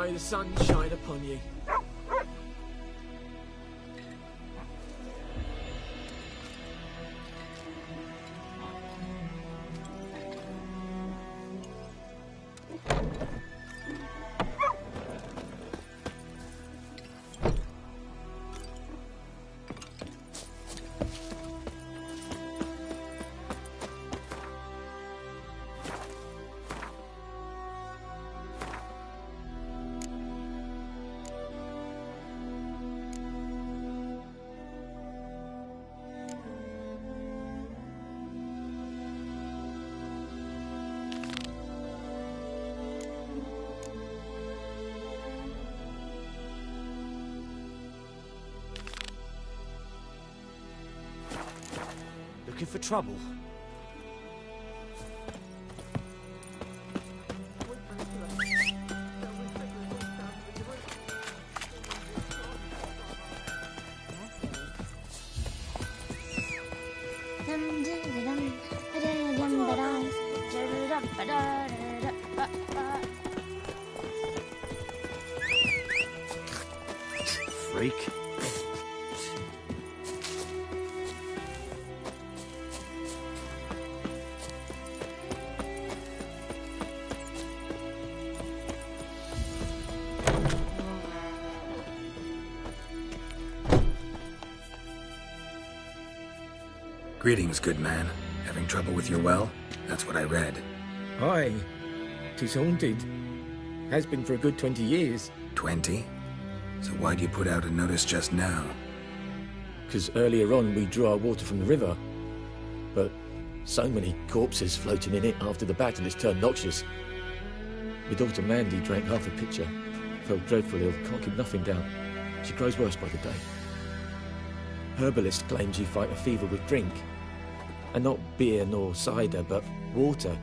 May the sun shine upon you. Looking for trouble? Freak. Greetings, good man. Having trouble with your well? That's what I read. Aye. 'Tis haunted. Has been for a good 20 years. 20? So why'd you put out a notice just now? Because earlier on we drew our water from the river. But so many corpses floating in it after the battle it's turned noxious. My daughter Mandy drank half a pitcher. Felt dreadful ill, can't keep nothing down. She grows worse by the day. Herbalist claims you fight a fever with drink. And not beer nor cider, but water.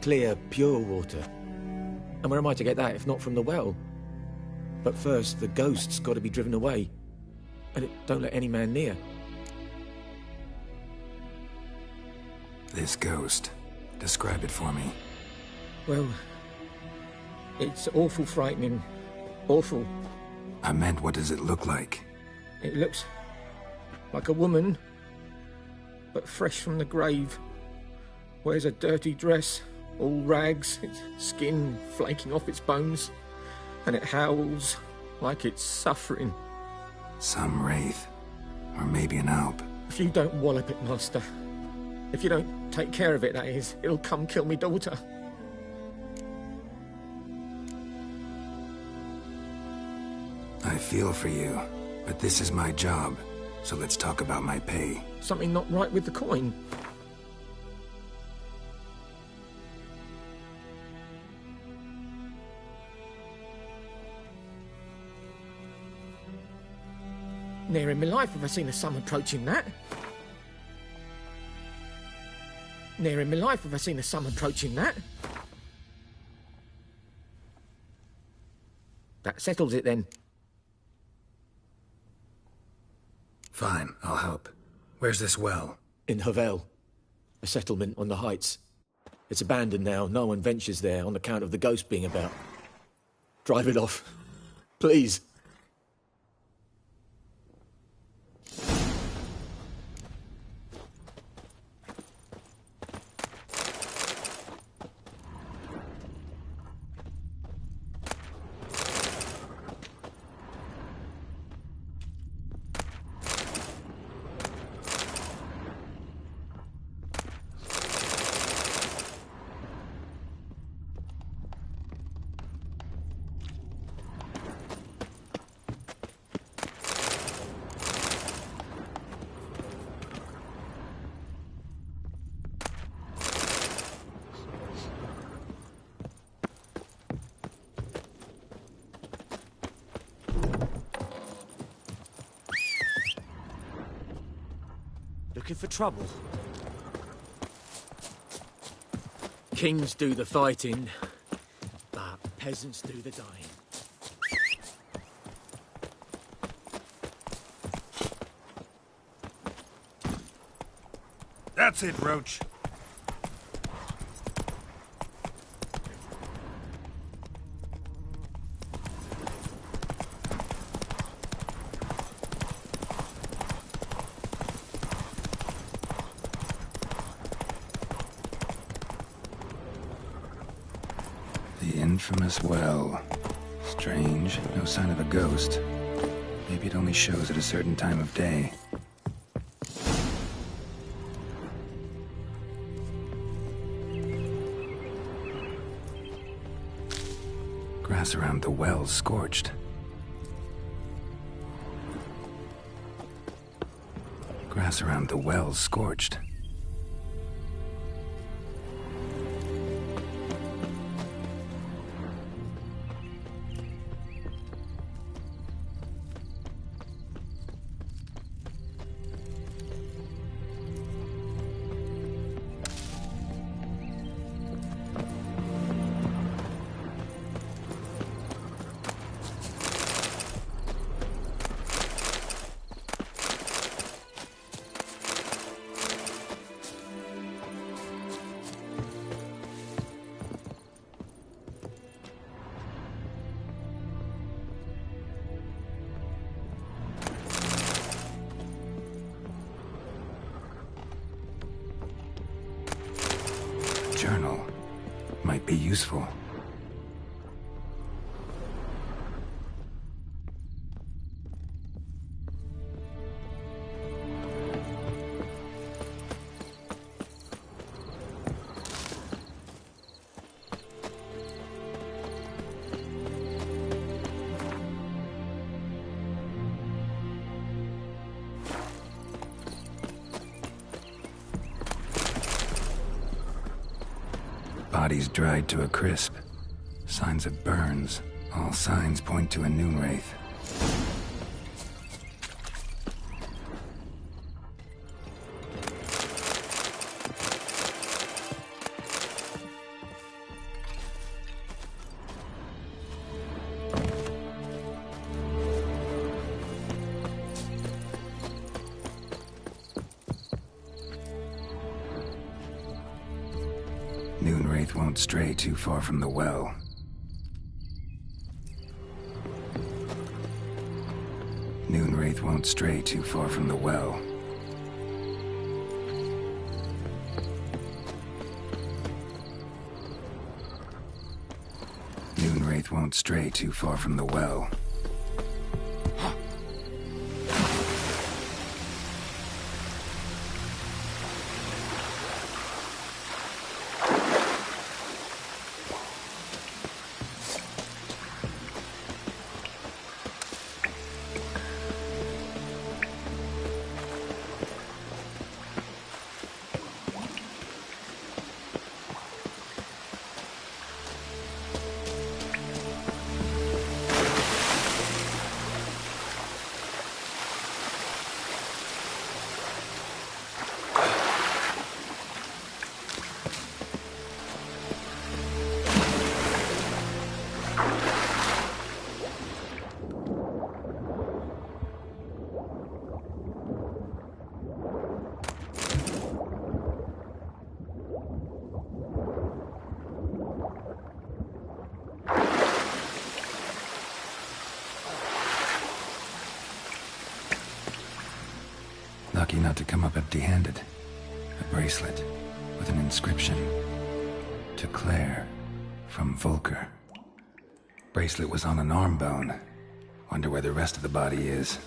Clear, pure water. And where am I to get that if not from the well? But first, the ghost's got to be driven away. And it don't let any man near. This ghost. Describe it for me. Well, it's awful frightening. Awful. I meant, what does it look like? It looks like a woman, but fresh from the grave. Wears a dirty dress, all rags, its skin flaking off its bones, and it howls like it's suffering. Some wraith. Or maybe an alp. If you don't wallop it, Master, if you don't take care of it, that is, it'll come kill me daughter. I feel for you, but this is my job, so let's talk about my pay. Something not right with the coin. Ne'er in my life have I seen a sum approaching that. Ne'er in my life have I seen a sum approaching that. That settles it then. Fine, I'll help. Where's this well? In Havel, a settlement on the heights. It's abandoned now, no one ventures there on account of the ghost being about. Drive it off, please. Looking for trouble? Kings do the fighting, but peasants do the dying. That's it, Roach. The infamous well. Strange, no sign of a ghost. Maybe it only shows at a certain time of day. Grass around the well's scorched. Grass around the well's scorched. Journal might be useful. Bodies dried to a crisp. Signs of burns. All signs point to a Noonwraith. Noonwraith won't stray too far from the well. Noonwraith won't stray too far from the well. Noonwraith won't stray too far from the well. Lucky not to come up empty-handed. A bracelet with an inscription. To Claire, from Volker. Bracelet was on an arm bone. Wonder where the rest of the body is.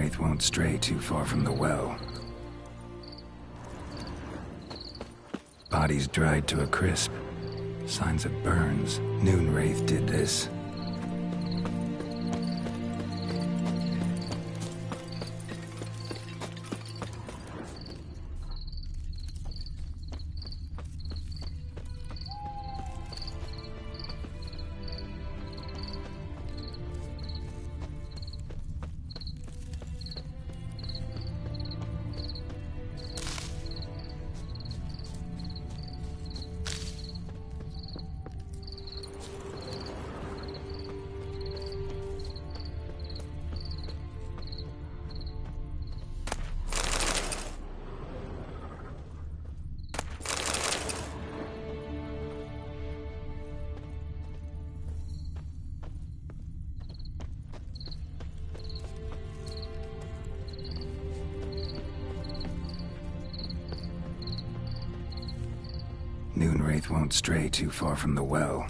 Noonwraith won't stray too far from the well. Bodies dried to a crisp. Signs of burns. Noonwraith did this. Noonwraith won't stray too far from the well.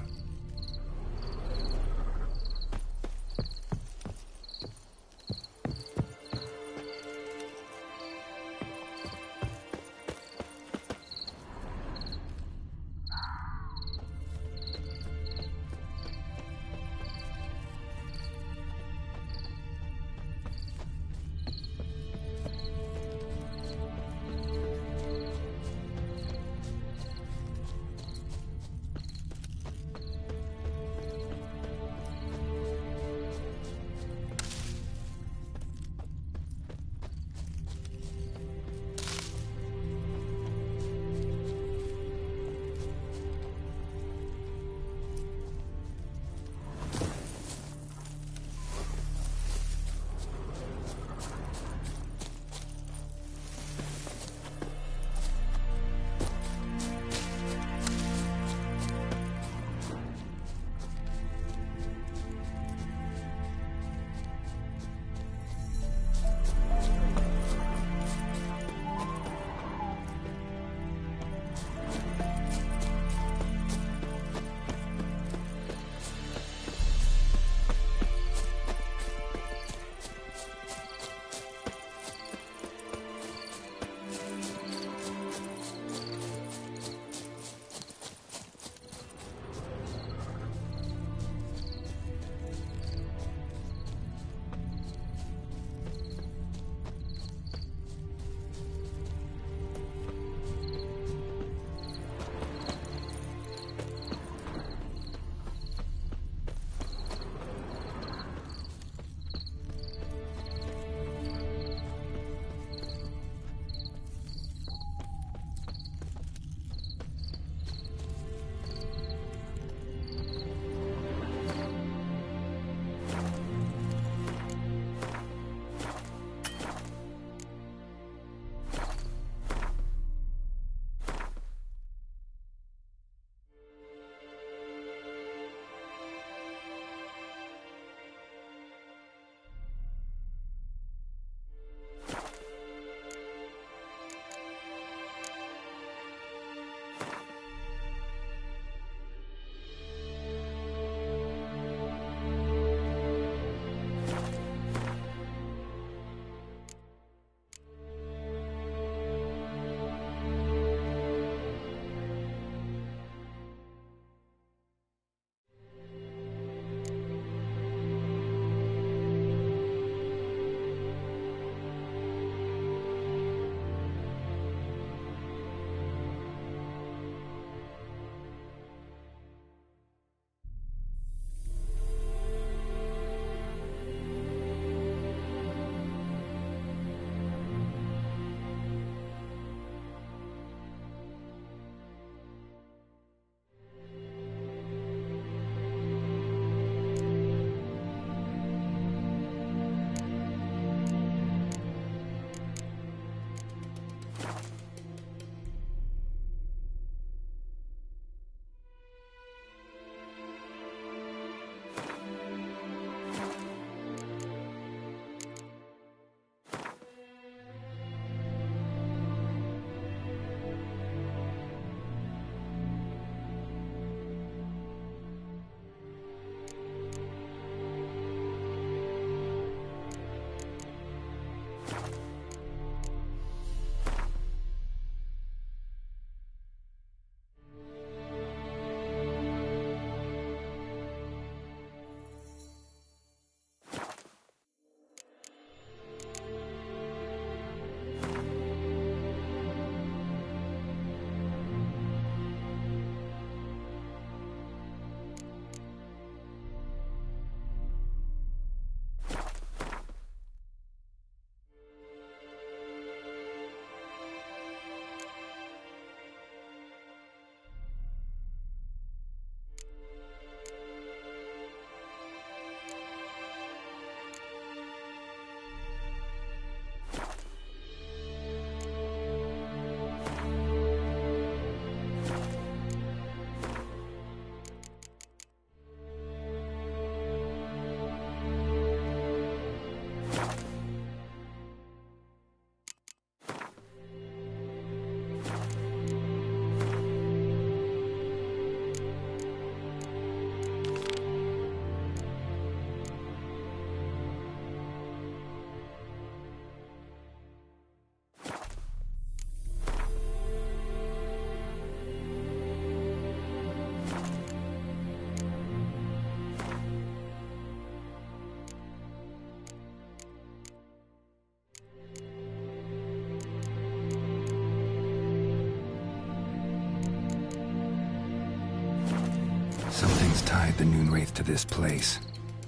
the Noonwraith to this place.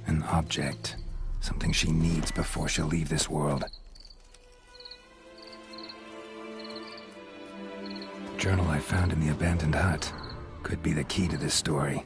An object. Something she needs before she'll leave this world. Journal I found in the abandoned hut. Could be the key to this story.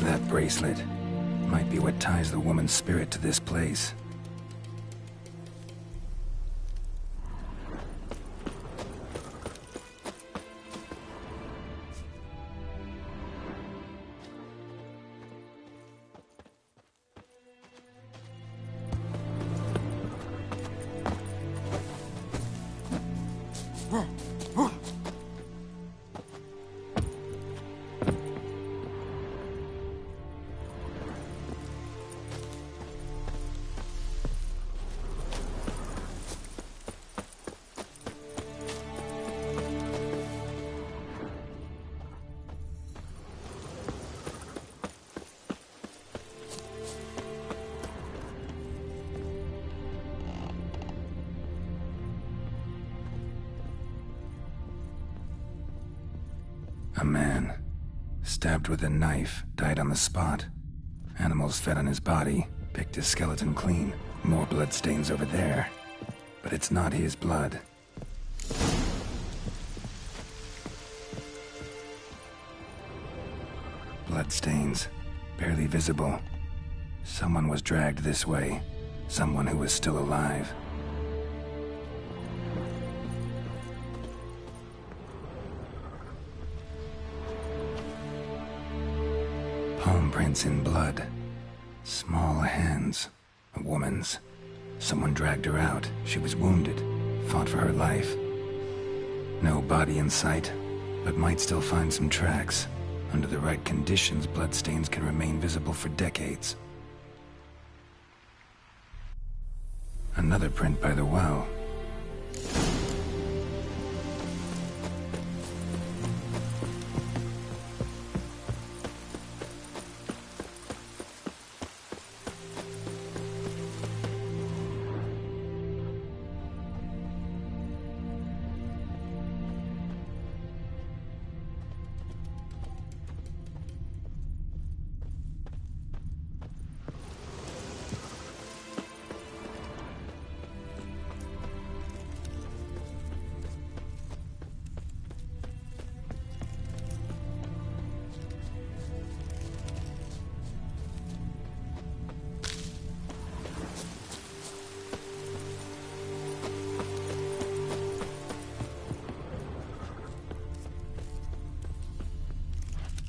That bracelet might be what ties the woman's spirit to this place. A man, stabbed with a knife, died on the spot. Animals fed on his body, picked his skeleton clean. More bloodstains over there. But it's not his blood. Bloodstains, barely visible. Someone was dragged this way. Someone who was still alive. Palm prints in blood. Small hands. A woman's. Someone dragged her out. She was wounded. Fought for her life. No body in sight, but might still find some tracks. Under the right conditions, bloodstains can remain visible for decades. Another print by the well.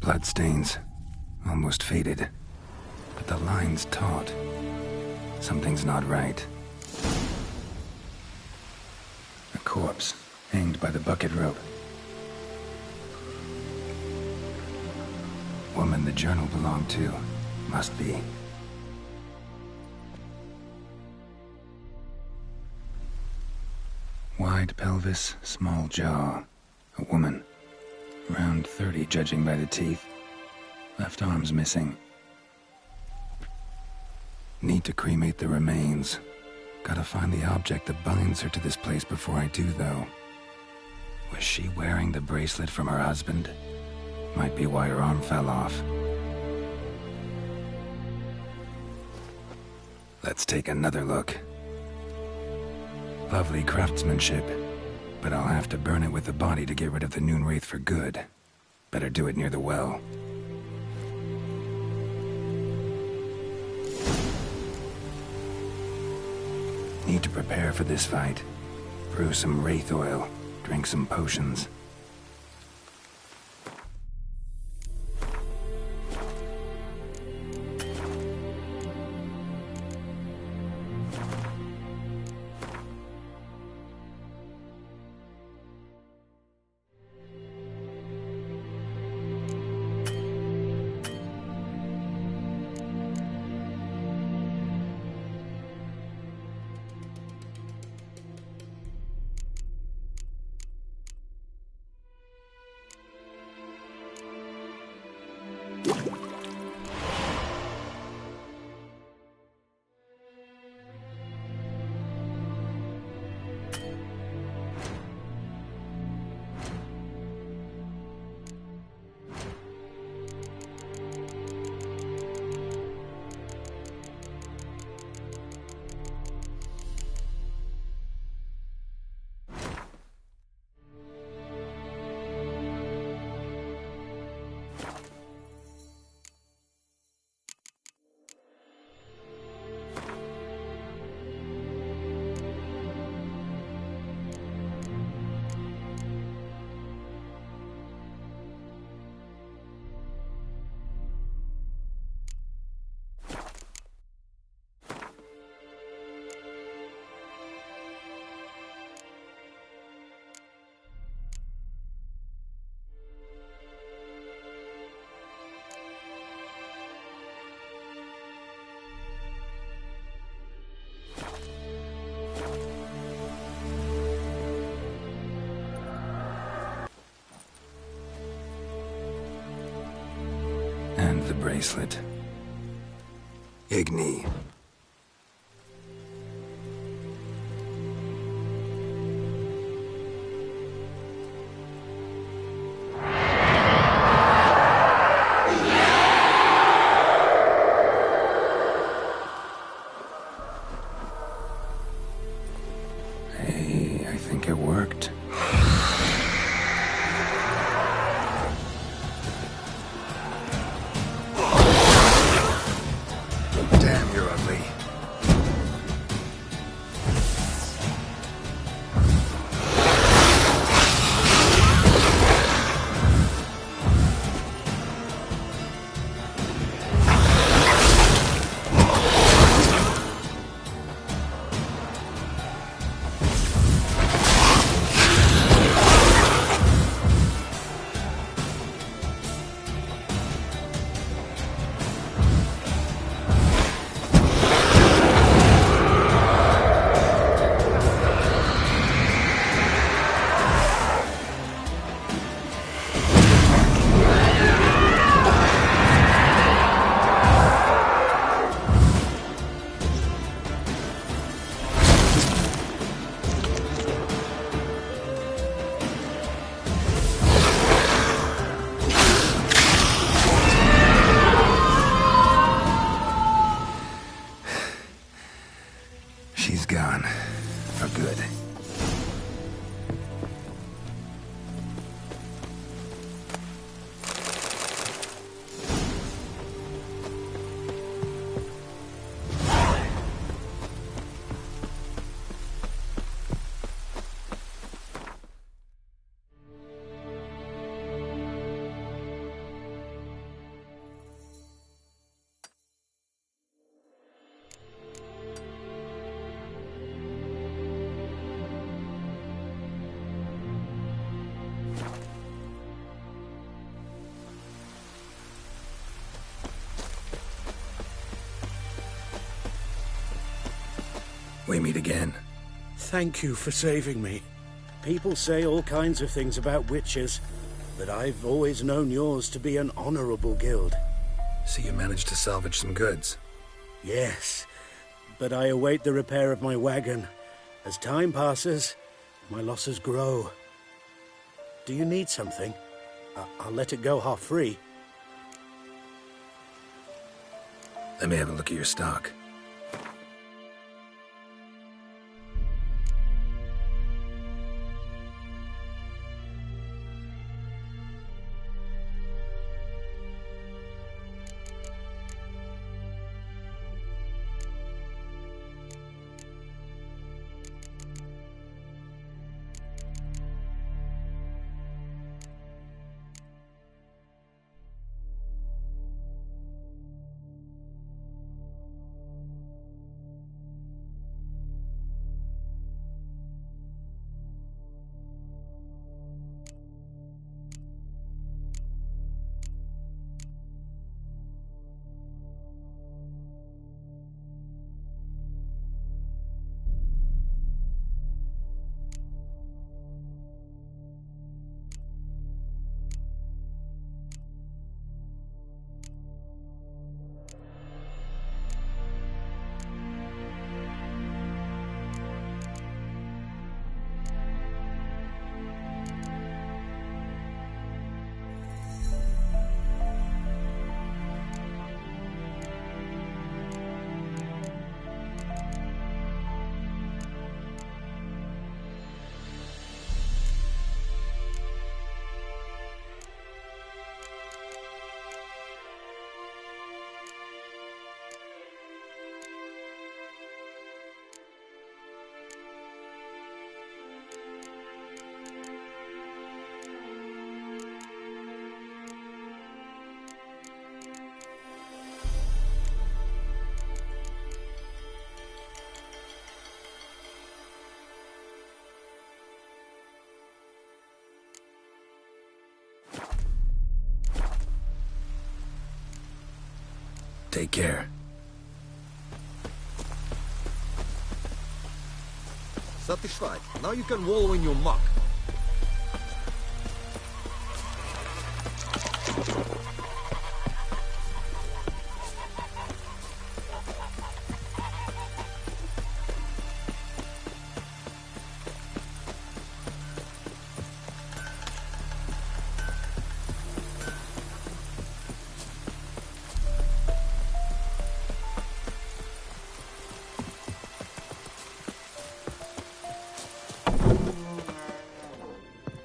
Bloodstains, almost faded, but the line's taut. Something's not right. A corpse, hanged by the bucket rope. Woman the journal belonged to. Must be. Wide pelvis, small jaw. A woman. Around 30, judging by the teeth. Left arm's missing. Need to cremate the remains. Gotta find the object that binds her to this place before I do, though. Was she wearing the bracelet from her husband? Might be why her arm fell off. Let's take another look. Lovely craftsmanship, but I'll have to burn it with the body to get rid of the Noon Wraith for good. Better do it near the well. Need to prepare for this fight. Brew some Wraith oil, drink some potions. And the bracelet. Igni. Hey, I think it worked. Damn, you're ugly. We meet again. Thank you for saving me. People say all kinds of things about witches, but I've always known yours to be an honorable guild. So you managed to salvage some goods? Yes, but I await the repair of my wagon. As time passes, my losses grow. Do you need something? I'll let it go half-free. Let me have a look at your stock. Take care. Satisfied. Now you can wallow in your muck.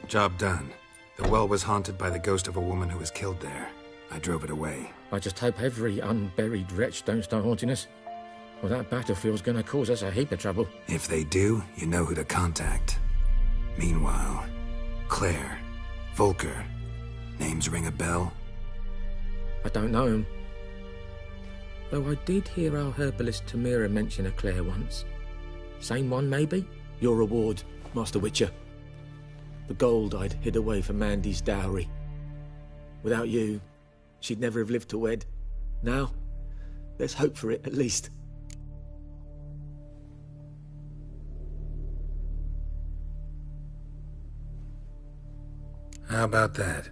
Job done. The well was haunted by the ghost of a woman who was killed there. I drove it away. I just hope every unburied wretch don't start haunting us. Well, that battlefield's gonna cause us a heap of trouble. If they do, you know who to contact. Meanwhile, Claire, Volker, names ring a bell? I don't know him. Though I did hear our herbalist Tamira mention a Claire once. Same one, maybe? Your reward, Master Witcher. The gold I'd hid away for Mandy's dowry. Without you, she'd never have lived to wed. Now, there's hope for it, at least. How about that?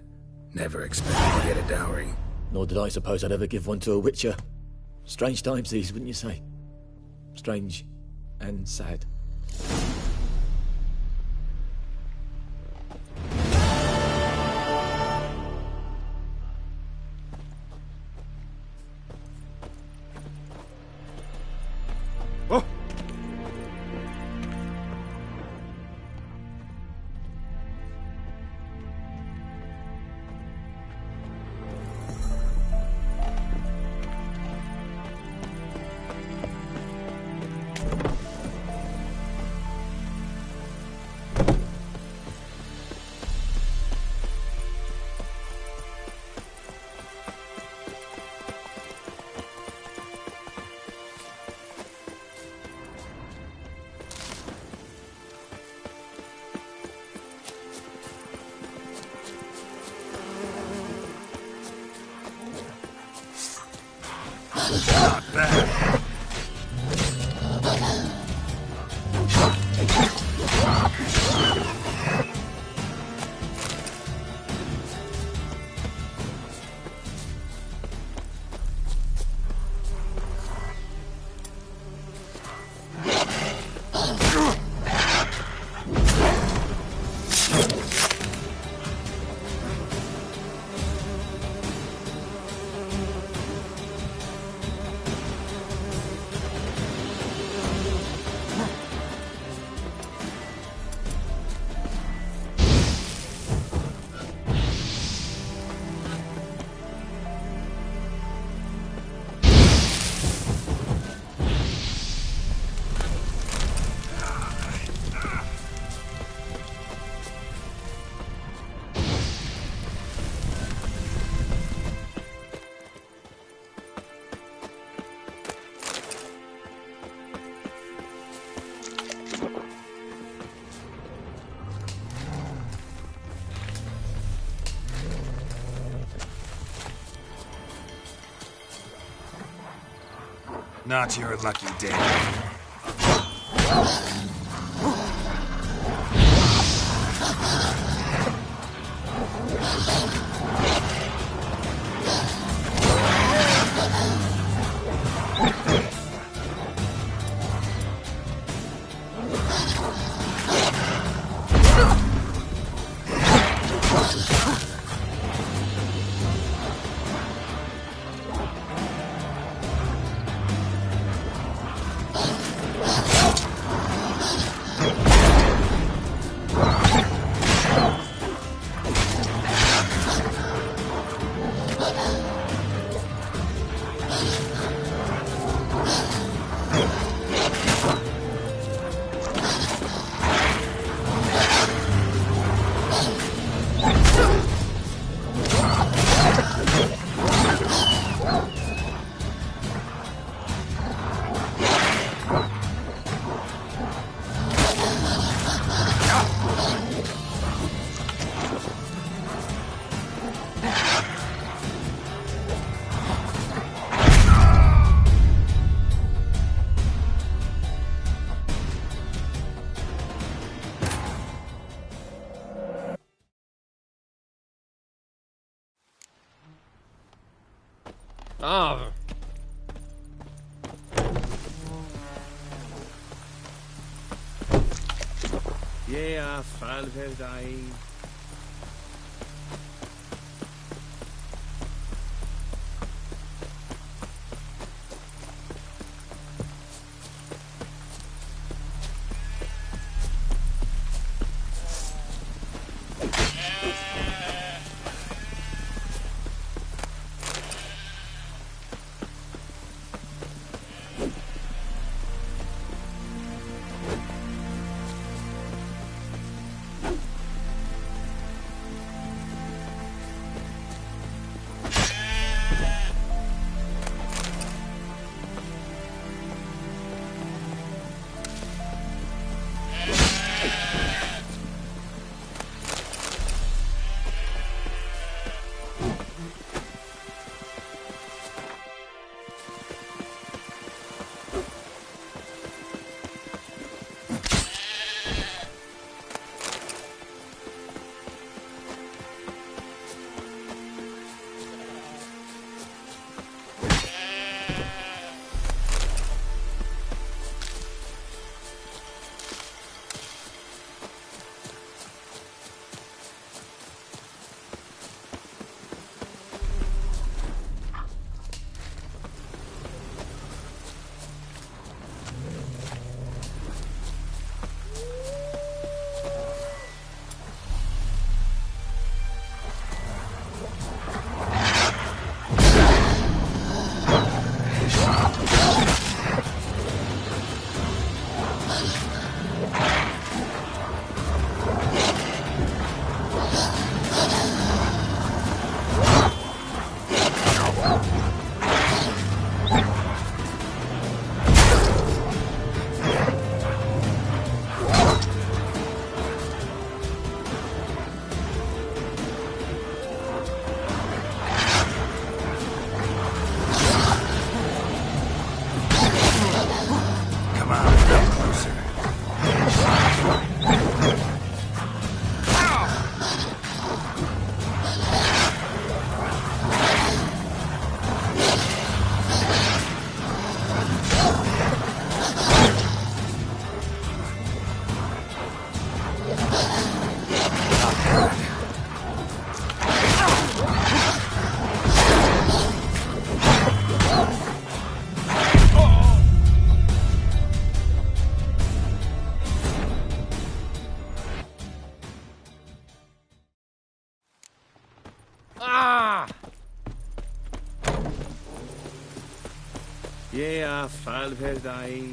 Never expected to get a dowry. Nor did I suppose I'd ever give one to a Witcher. Strange times these, wouldn't you say? Strange and sad. Not bad. Not your lucky day. Ah. Ja, Falverdei. Ja, Falverdei.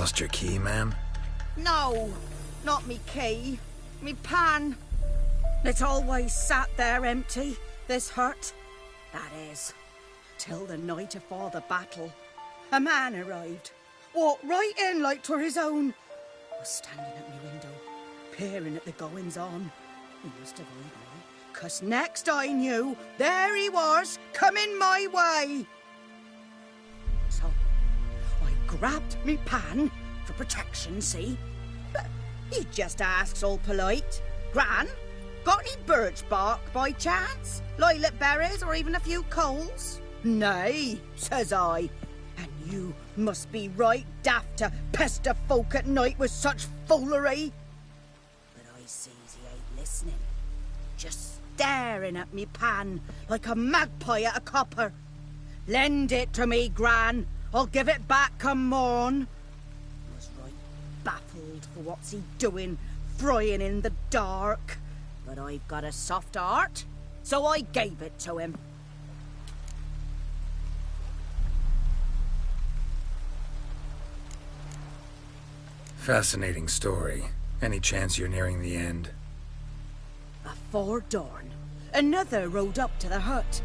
Lost your key, ma'am? No, not me key. Me pan. It always sat there empty, this hut. That is, till the night afore the battle. A man arrived, walked right in like 'twere his own. Was standing at me window, peering at the goings-on. He must have eyed me, 'cause next I knew, there he was, coming my way. So, I grabbed me pan, for protection, see? But he just asks all polite, Gran, got any birch bark by chance? Lilac berries or even a few coals? Nay, says I. And you must be right daft to pester folk at night with such foolery. But I sees he ain't listening. Just staring at me pan like a magpie at a copper. Lend it to me, Gran. I'll give it back come morn. I was right baffled for what's he doing, frying in the dark. But I've got a soft heart, so I gave it to him. Fascinating story. Any chance you're nearing the end? Afore dawn, another rode up to the hut.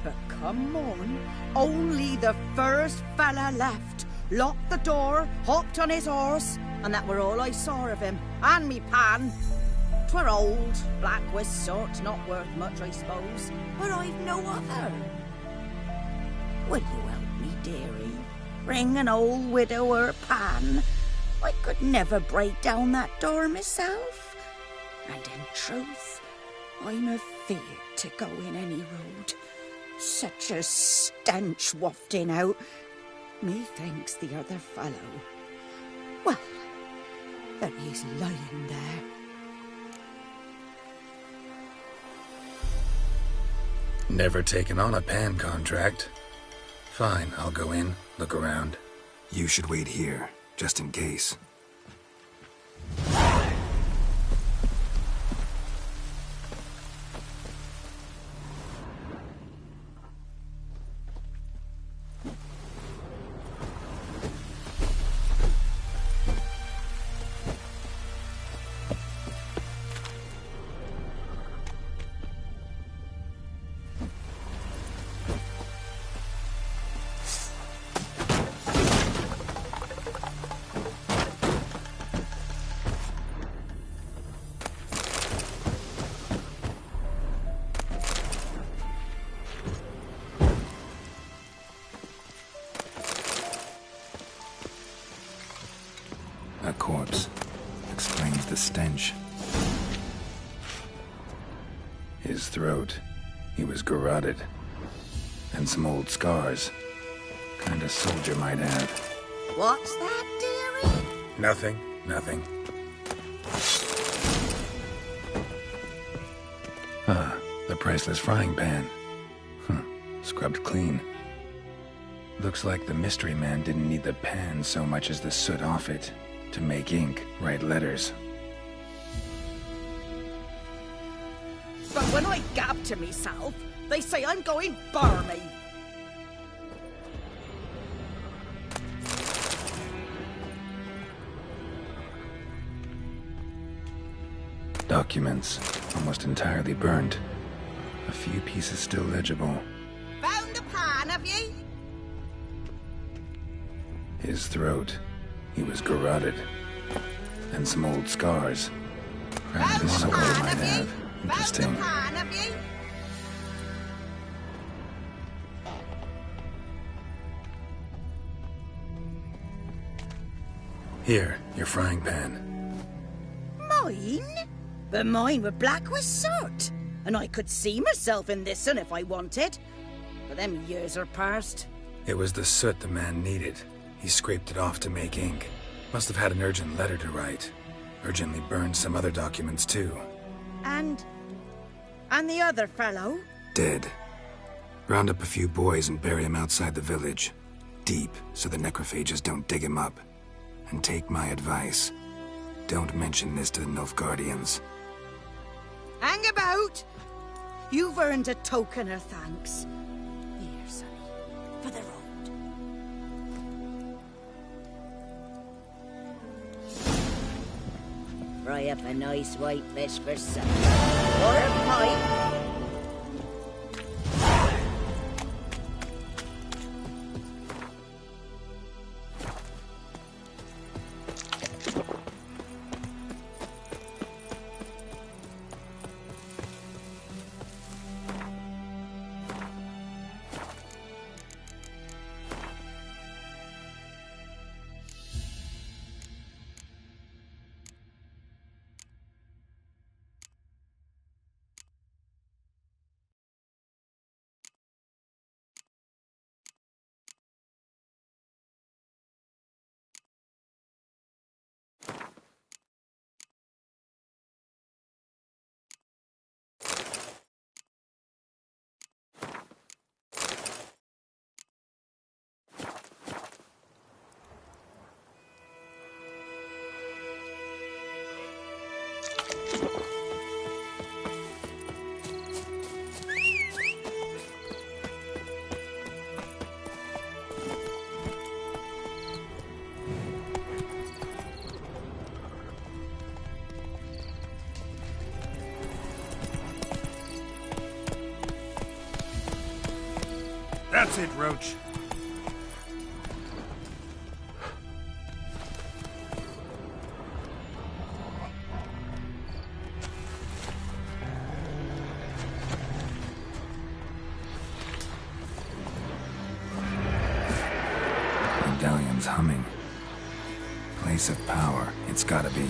But come on, only the first fella left. Locked the door, hopped on his horse, and that were all I saw of him, and me pan. 'Twere old, black with soot, not worth much, I suppose, but I've no other. Will you help me, dearie? Bring an old widower pan. I could never break down that door myself. And in truth, I'm afeard to go in any road. Such a stench wafting out. Methinks the other fellow. Well, there he's lying there. Never taken on a pan contract. Fine, I'll go in, look around. You should wait here, just in case. A corpse. Explains the stench. His throat. He was garroted. And some old scars. Kind of soldier might have. What's that, dearie? Nothing. Ah, the priceless frying pan. Scrubbed clean. Looks like the mystery man didn't need the pan so much as the soot off it. To make ink, write letters. But when I gab to myself, they say I'm going barmy. Documents, almost entirely burnt. A few pieces still legible. Found the pan, have ye? His throat. He was garroted. And some old scars. Perhaps Found the monocle pan, might have ye? have. Interesting. Found the pan, have ye? Here, your frying pan. Mine? But mine were black with soot. And I could see myself in this one if I wanted. But them years are past. It was the soot the man needed. He scraped it off to make ink. Must have had an urgent letter to write. Urgently burned some other documents too. And the other fellow? Dead. Round up a few boys and bury him outside the village. Deep, so the necrophages don't dig him up. And take my advice. Don't mention this to the Nilfgaardians. Hang about! You've earned a token of thanks. Here, sonny, for the road. fry up a nice white fish for supper. Or a pipe. That's it, Roach. Medallion's humming. Place of power, it's gotta be.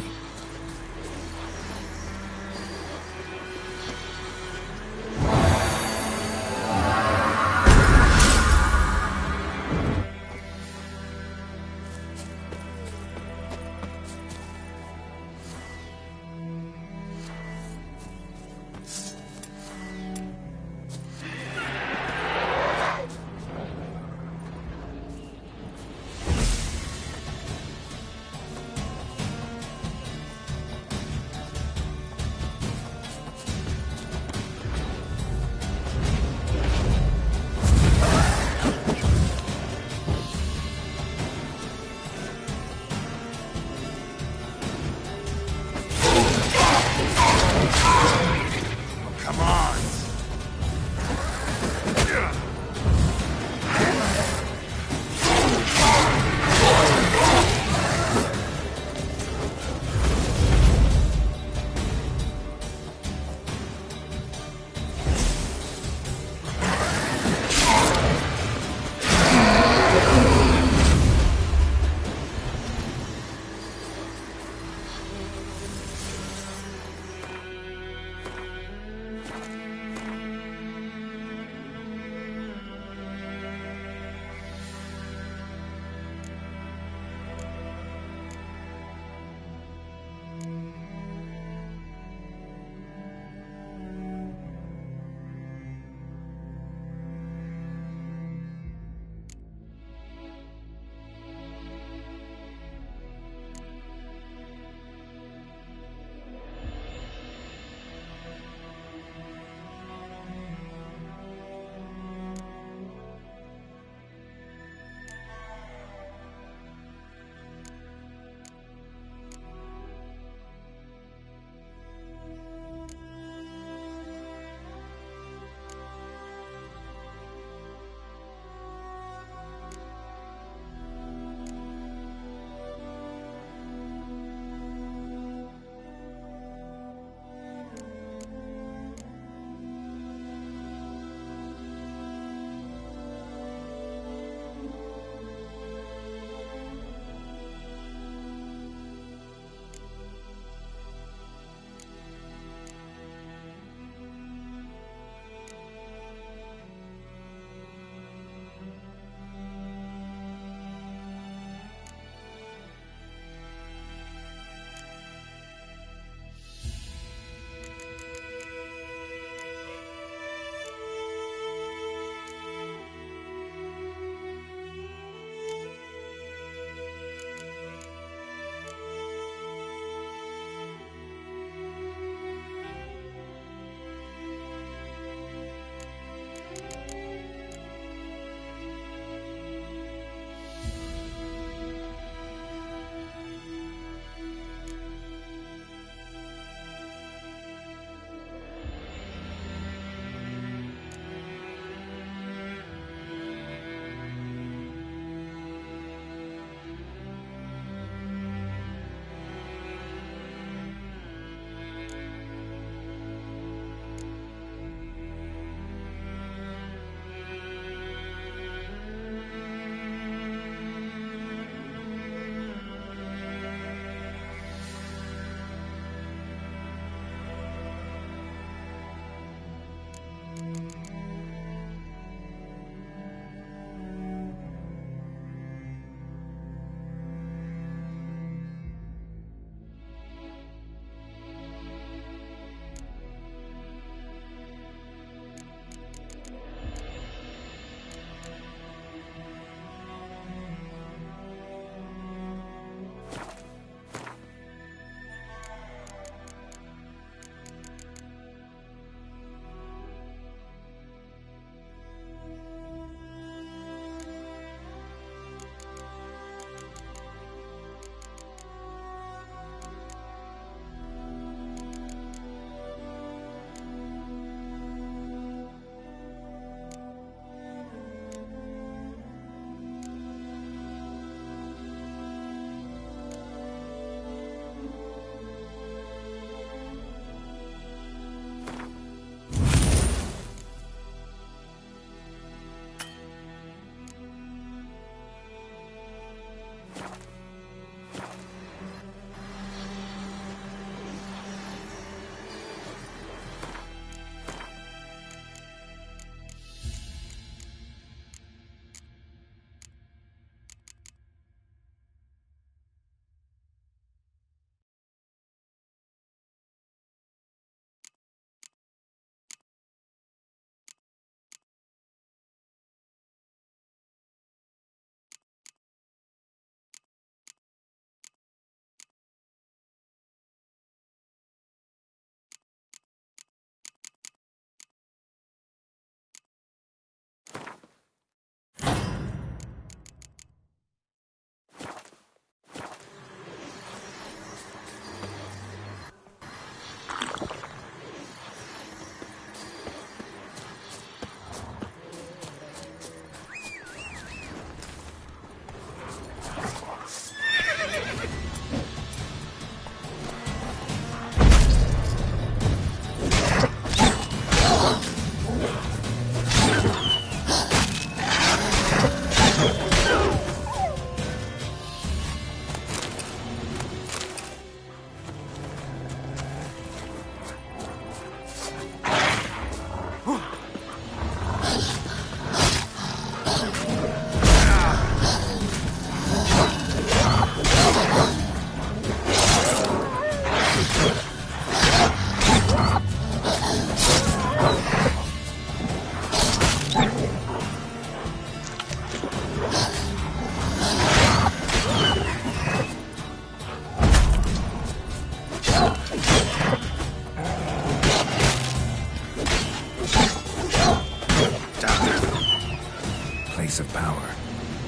source of power,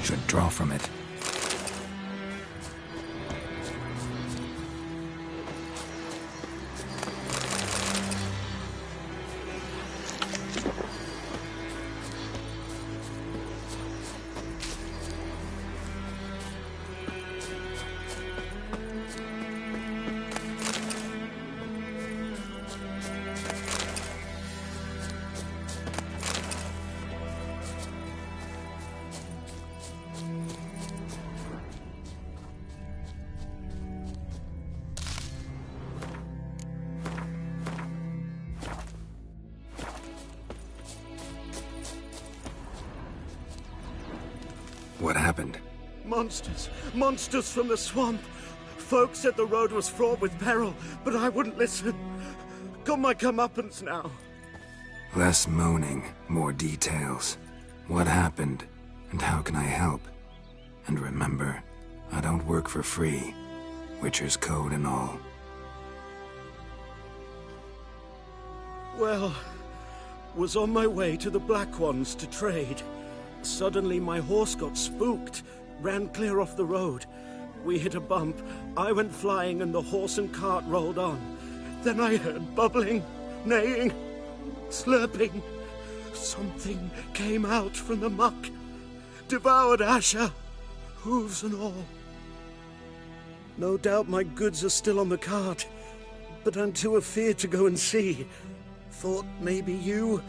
should draw from it. What happened? Monsters! Monsters from the swamp! Folk said the road was fraught with peril, but I wouldn't listen. Got my comeuppance now. Less moaning, more details. What happened, and how can I help? And remember, I don't work for free. Witcher's code and all. Well, was on my way to the Black Ones to trade. Suddenly my horse got spooked, ran clear off the road. We hit a bump, I went flying and the horse and cart rolled on. Then I heard bubbling, neighing, slurping. Something came out from the muck, devoured Asher, hooves and all. No doubt my goods are still on the cart, but I'm too afeard to go and see. Thought maybe you...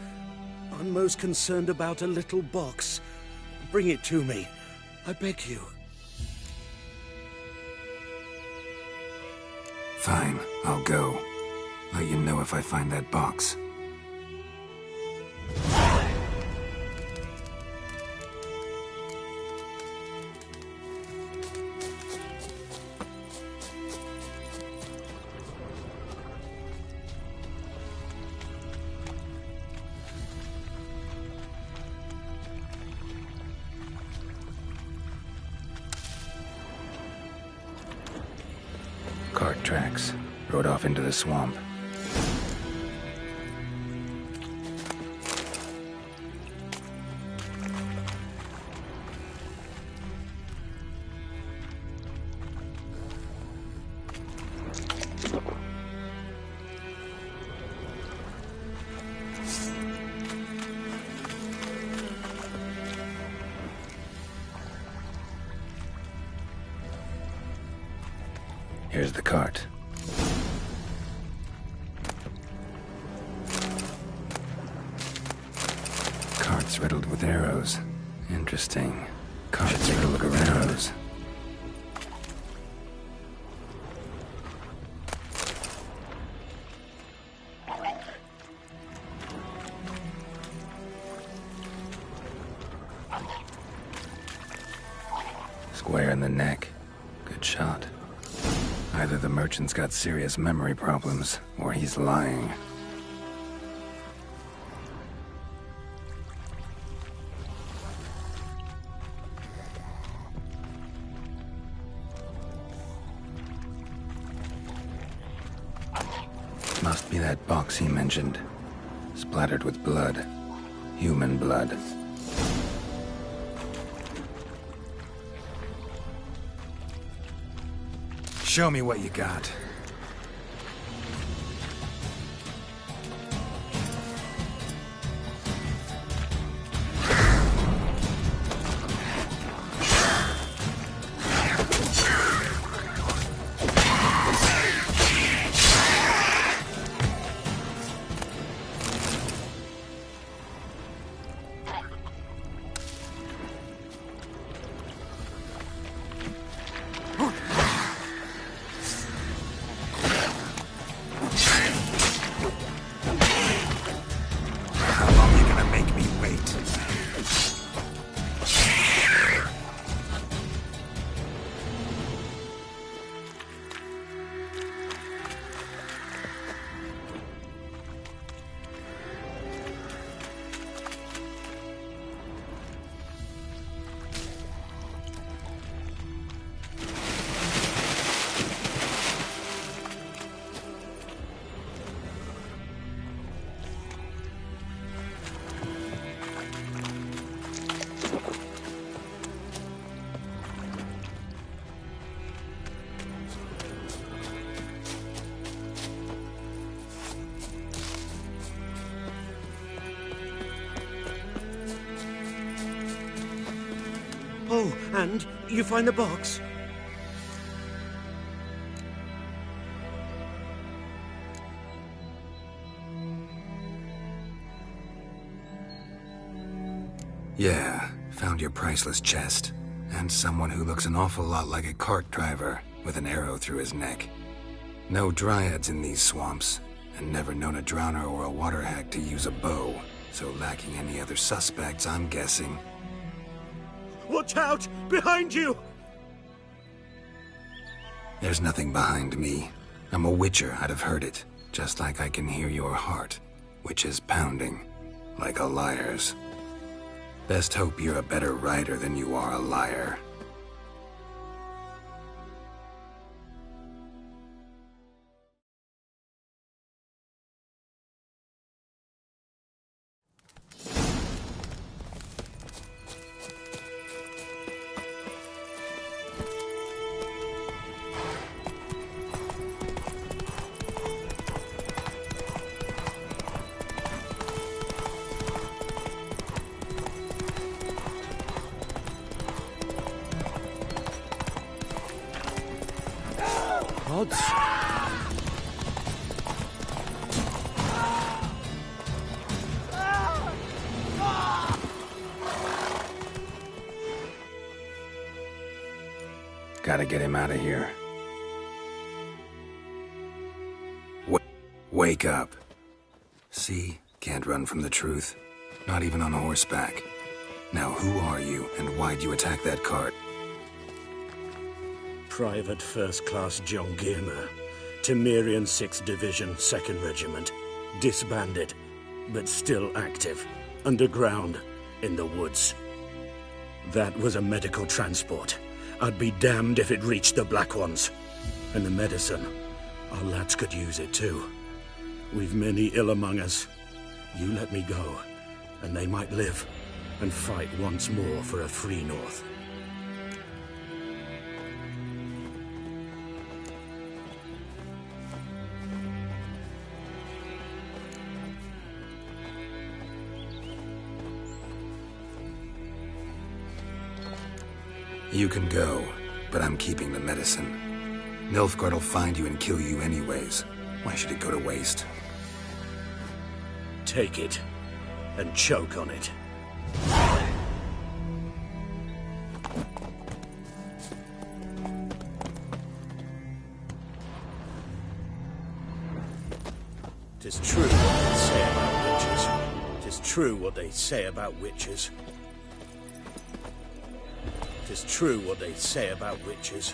I'm most concerned about a little box. Bring it to me. I beg you. Fine, I'll go. Let you know if I find that box. Cart tracks. Rode off into the swamp. Here's the cart. Cart's riddled with arrows. Interesting. Cart's riddled with arrows. Square in the neck. Good shot. Either the merchant's got serious memory problems, or he's lying. Must be that box he mentioned. Splattered with blood. Human blood. Show me what you got. And you find the box? Yeah, found your priceless chest. And someone who looks an awful lot like a cart driver with an arrow through his neck. No dryads in these swamps, and never known a drowner or a water hag to use a bow, so lacking any other suspects, I'm guessing. Watch out! Behind you! There's nothing behind me. I'm a witcher, I'd have heard it, just like I can hear your heart, which is pounding, like a liar's. Best hope you're a better rider than you are a liar. Odds. Gotta get him out of here. Wake up. See? Can't run from the truth. Not even on horseback. Now who are you, and why'd you attack that cart? Private First Class John Giermer, Temerian 6th Division, 2nd Regiment. Disbanded, but still active. Underground, in the woods. That was a medical transport. I'd be damned if it reached the Black Ones. And the medicine, our lads could use it too. We've many ill among us. You let me go, and they might live, and fight once more for a free North. You can go, but I'm keeping the medicine. Nilfgaard will find you and kill you anyways. Why should it go to waste? Take it, and choke on it. Tis true what they say about witches. Tis true what they say about witches. Tis true what they say about witches.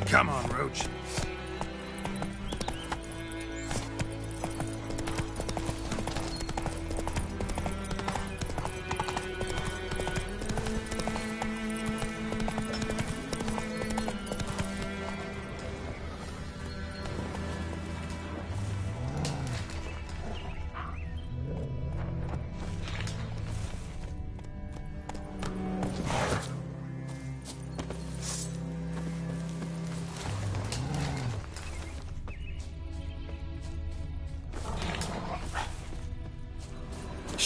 Come on, Roach.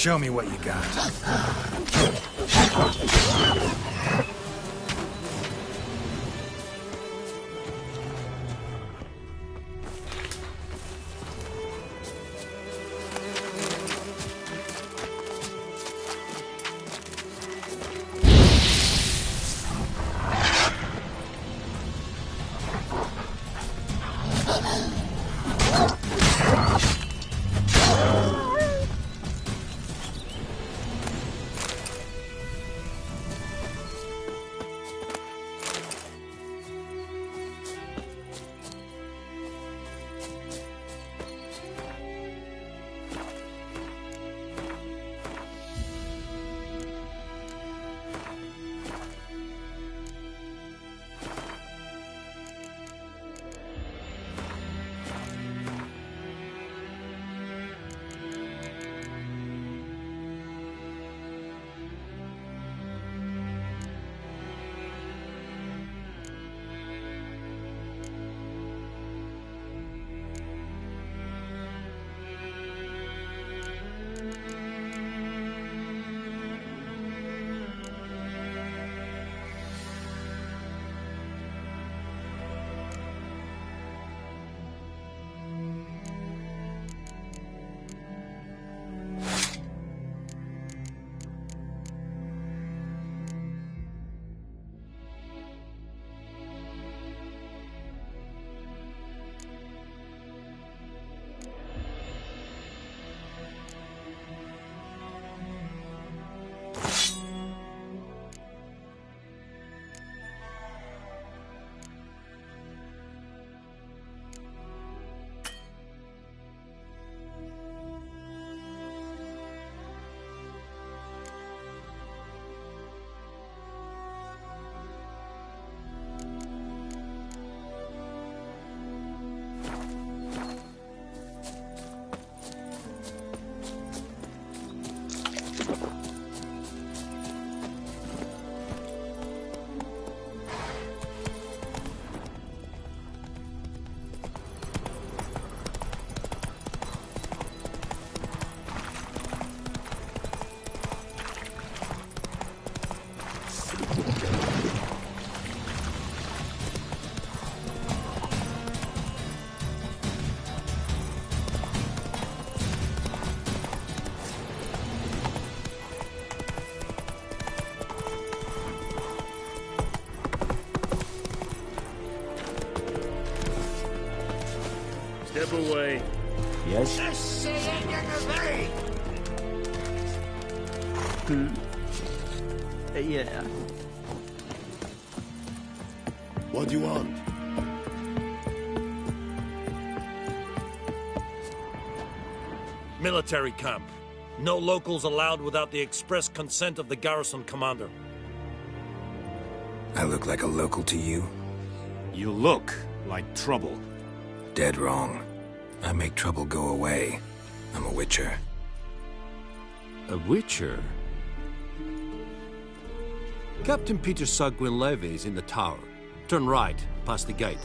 Show me what you got. Step away. Yes? Yeah. What do you want? Military camp. No locals allowed without the express consent of the garrison commander. I look like a local to you? You look like trouble. Dead wrong. I make trouble go away. I'm a witcher. A witcher? Captain Peter Saar Gwynleve is in the tower. Turn right, past the gate.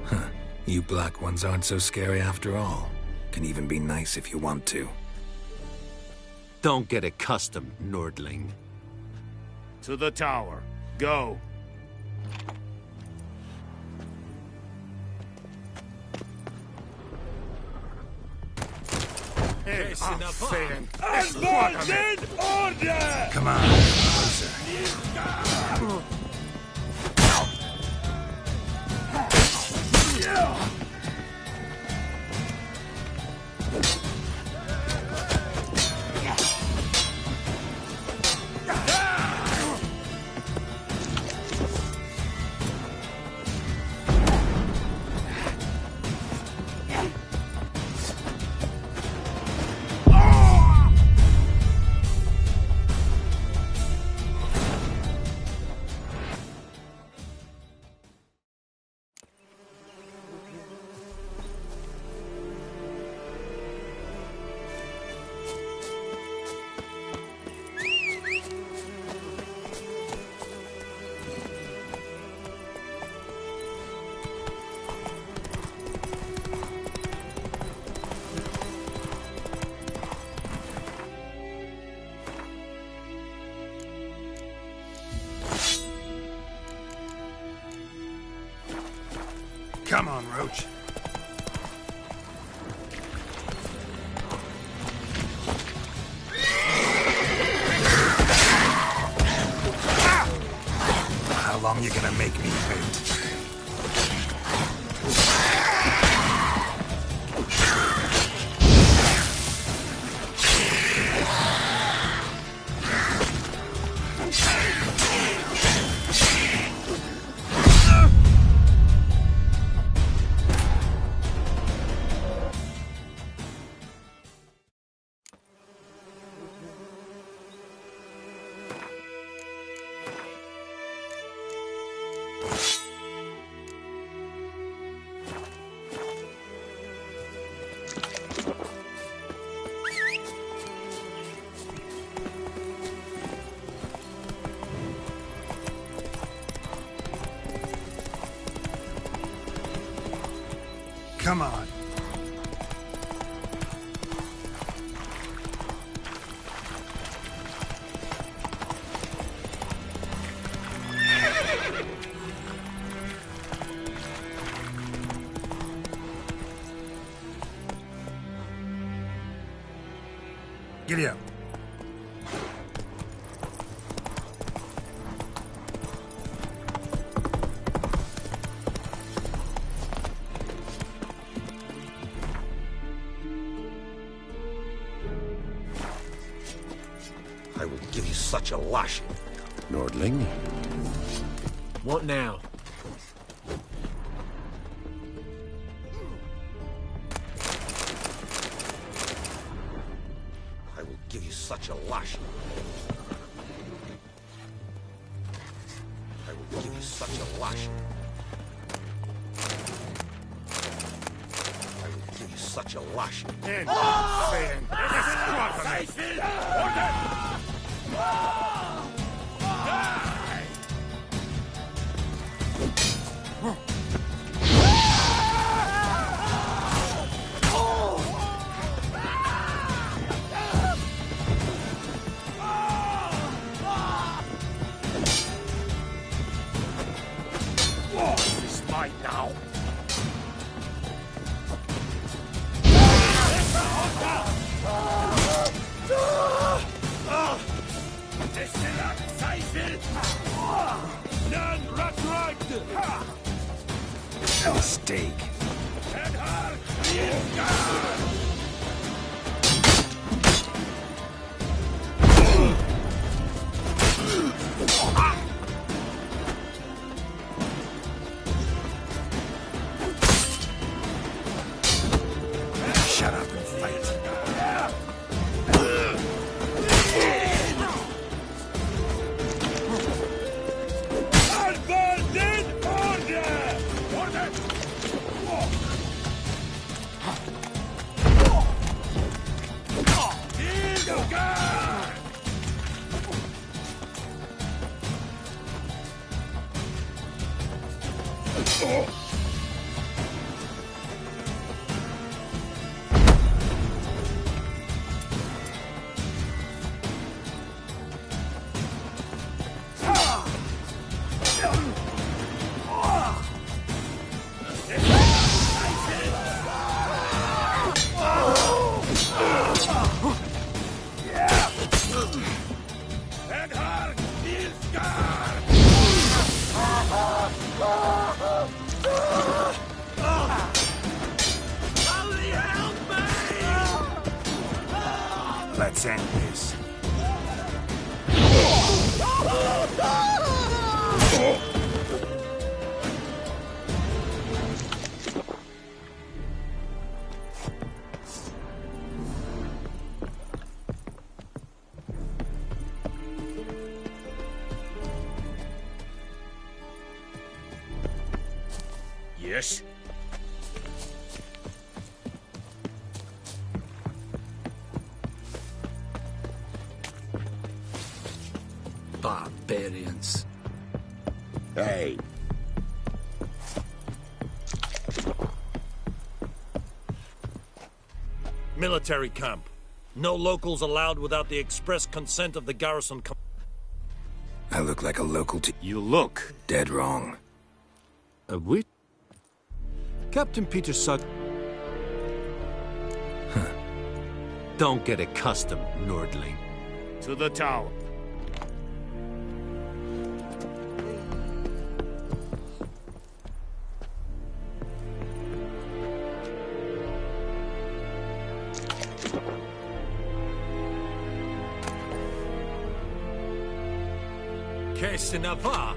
Huh. You black ones aren't so scary after all. Can even be nice if you want to. Don't get accustomed, Nordling. To the tower. Go. Come on, closer. Come on, Roach. How long you gonna make me wait? Come on. Giddy up. I will give you such a lashing. Nordling? What now? I will give you such a lashing. I will give you such a lashing. I will give you such a lashing. Mistake. Shut up and fight. Let's end this. Yes? Barbarians. Hey. Military camp. No locals allowed without the express consent of the garrison. I look like a local to You look dead wrong. a wit. Captain Peter Sug... Don't get accustomed, Nordling. To the tower. Que se ne va?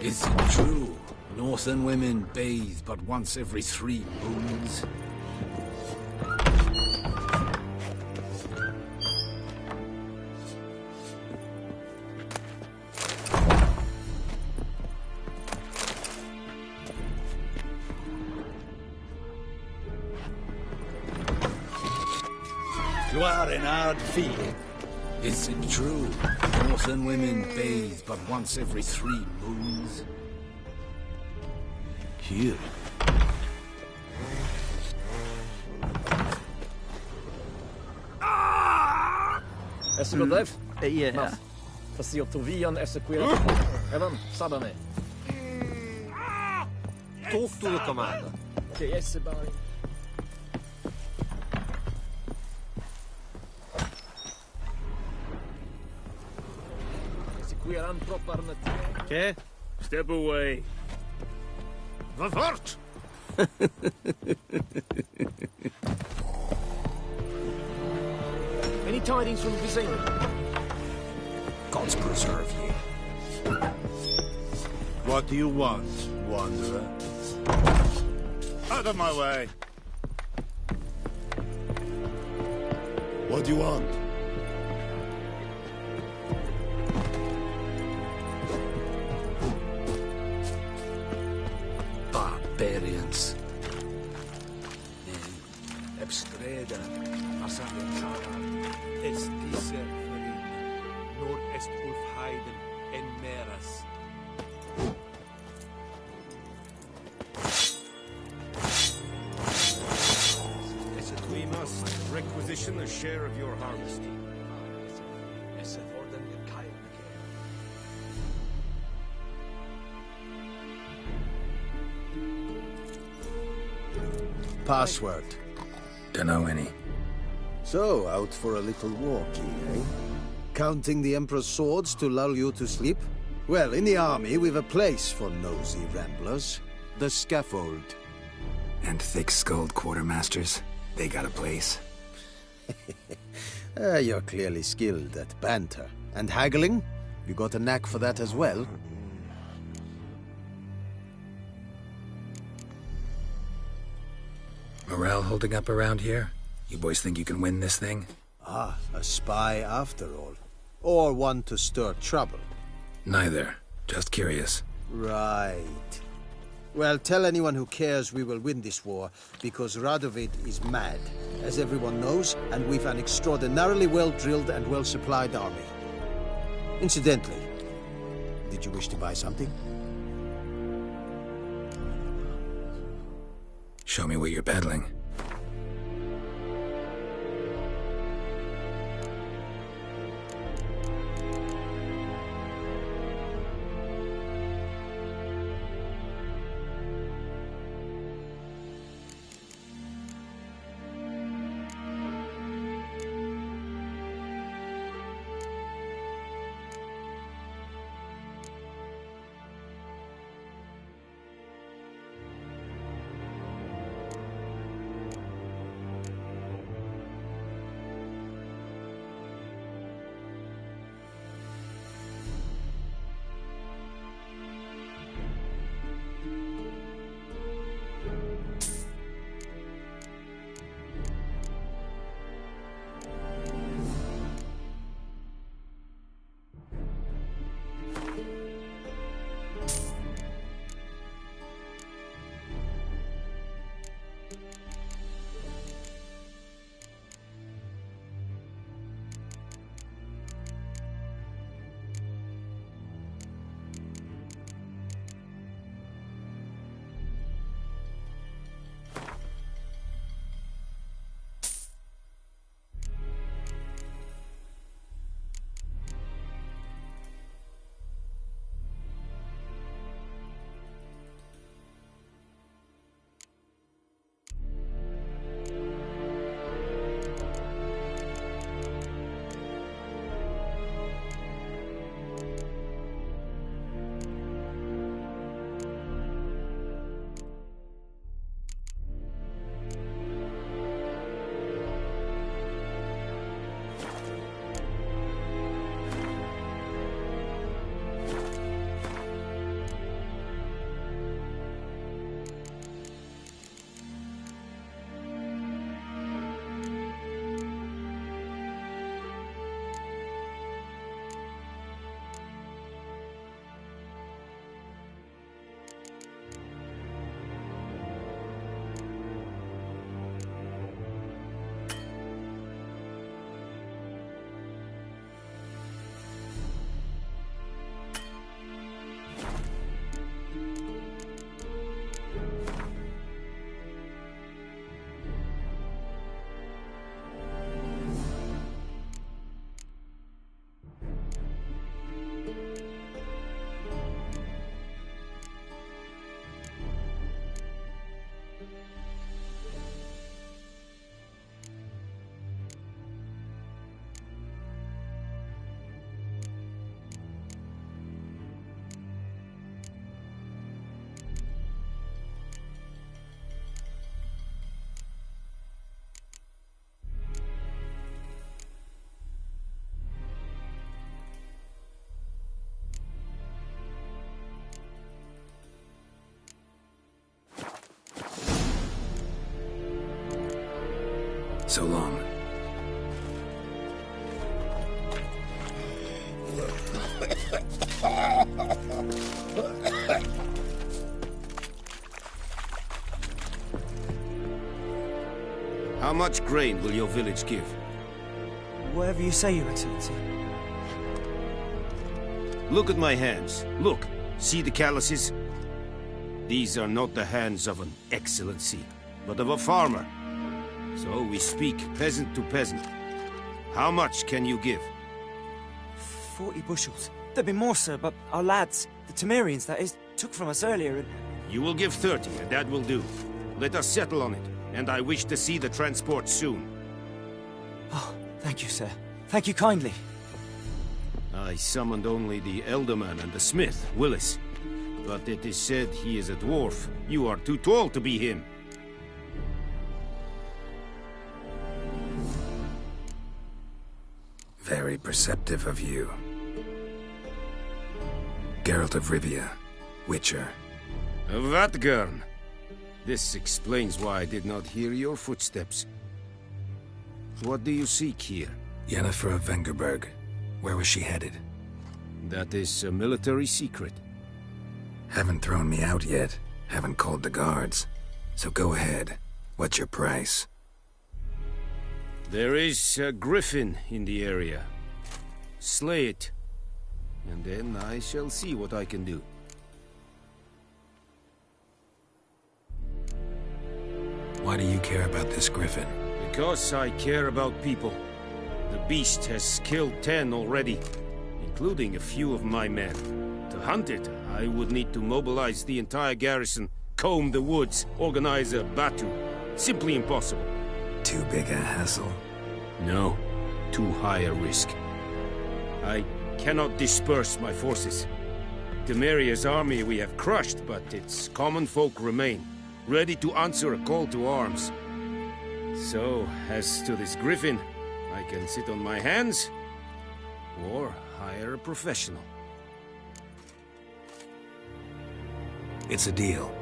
Is it true? Northern women bathe but once every 3 moons? Gloire and hard feeling. Is it true? Northern women bathe but once every 3 moons? Here. Escodev? Yeah. Faciltovian Essequila. Evan, Sabane. Talk to the commander. Okay, Essebari. Essequilan proparnatia. Okay? Step away. Vavort! Any tidings from Vizela? Gods preserve you. What do you want, wanderer? Out of my way! What do you want? Barbarians. Ebstreda. Es dieser Verein. Nord-Est Ulfheiden en Meras. We must requisition a share of your harvest. Password. Dunno any. So, out for a little walkie, eh? Counting the Emperor's swords to lull you to sleep? Well, in the army, we've a place for nosy ramblers. The scaffold. And thick-skulled quartermasters. They got a place. You're clearly skilled at banter. And haggling? You got a knack for that as well? Morale holding up around here? You boys think you can win this thing? Ah, a spy after all. Or one to stir trouble. Neither. Just curious. Right. Well, tell anyone who cares we will win this war, because Radovid is mad, as everyone knows, and we've an extraordinarily well-drilled and well-supplied army. Incidentally, did you wish to buy something? Show me what you're peddling. So long. How much grain will your village give? Whatever you say, Your Excellency. Look at my hands. Look. See the calluses? These are not the hands of an excellency, but of a farmer. So we speak peasant to peasant. How much can you give? 40 bushels. There'd be more, sir, but our lads, the Temerians, that is, took from us earlier and... You will give 30, and that will do. Let us settle on it, and I wish to see the transport soon. Oh, thank you, sir. Thank you kindly. I summoned only the Elderman and the smith, Willis. But it is said he is a dwarf. You are too tall to be him. Very perceptive of you. Geralt of Rivia, Witcher. Vatt'ghern! This explains why I did not hear your footsteps. What do you seek here? Yennefer of Vengerberg. Where was she headed? That is a military secret. Haven't thrown me out yet. Haven't called the guards. So go ahead. What's your price? There is a griffin in the area. Slay it. And then I shall see what I can do. Why do you care about this griffin? Because I care about people. The beast has killed 10 already, including a few of my men. To hunt it, I would need to mobilize the entire garrison, comb the woods, organize a batu. Simply impossible. Too big a hassle? No, too high a risk. I cannot disperse my forces. Temeria's army we have crushed, but its common folk remain, ready to answer a call to arms. So, as to this griffin, I can sit on my hands, or hire a professional. It's a deal.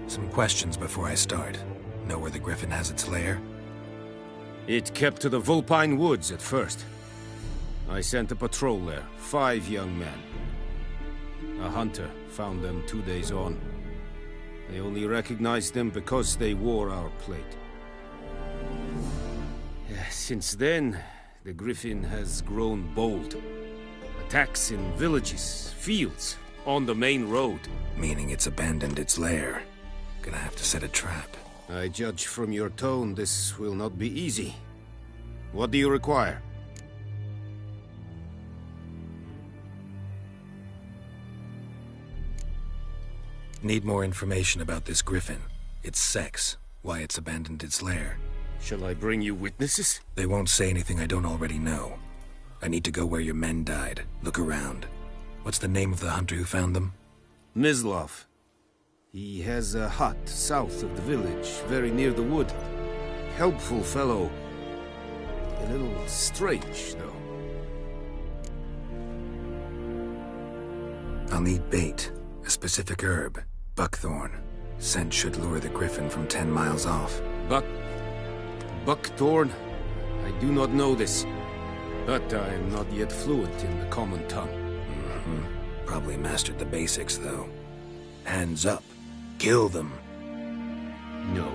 Some questions before I start. Know where the griffin has its lair? It kept to the Vulpine Woods at first. I sent a patrol there, 5 young men. A hunter found them 2 days on. They only recognized them because they wore our plate. Since then, the griffin has grown bold. Attacks in villages, fields, on the main road. Meaning it's abandoned its lair. Gonna have to set a trap. I judge from your tone this will not be easy. What do you require? Need more information about this griffin. Its sex, why it's abandoned its lair. Shall I bring you witnesses? They won't say anything I don't already know. I need to go where your men died. Look around. What's the name of the hunter who found them? Mislav. He has a hut south of the village, very near the wood. Helpful fellow. A little strange, though. I'll need bait. A specific herb. Buckthorn. Scent should lure the griffin from 10 miles off. Buckthorn? I do not know this. But I am not yet fluent in the common tongue. Probably mastered the basics, though. Hands up. Kill them. No.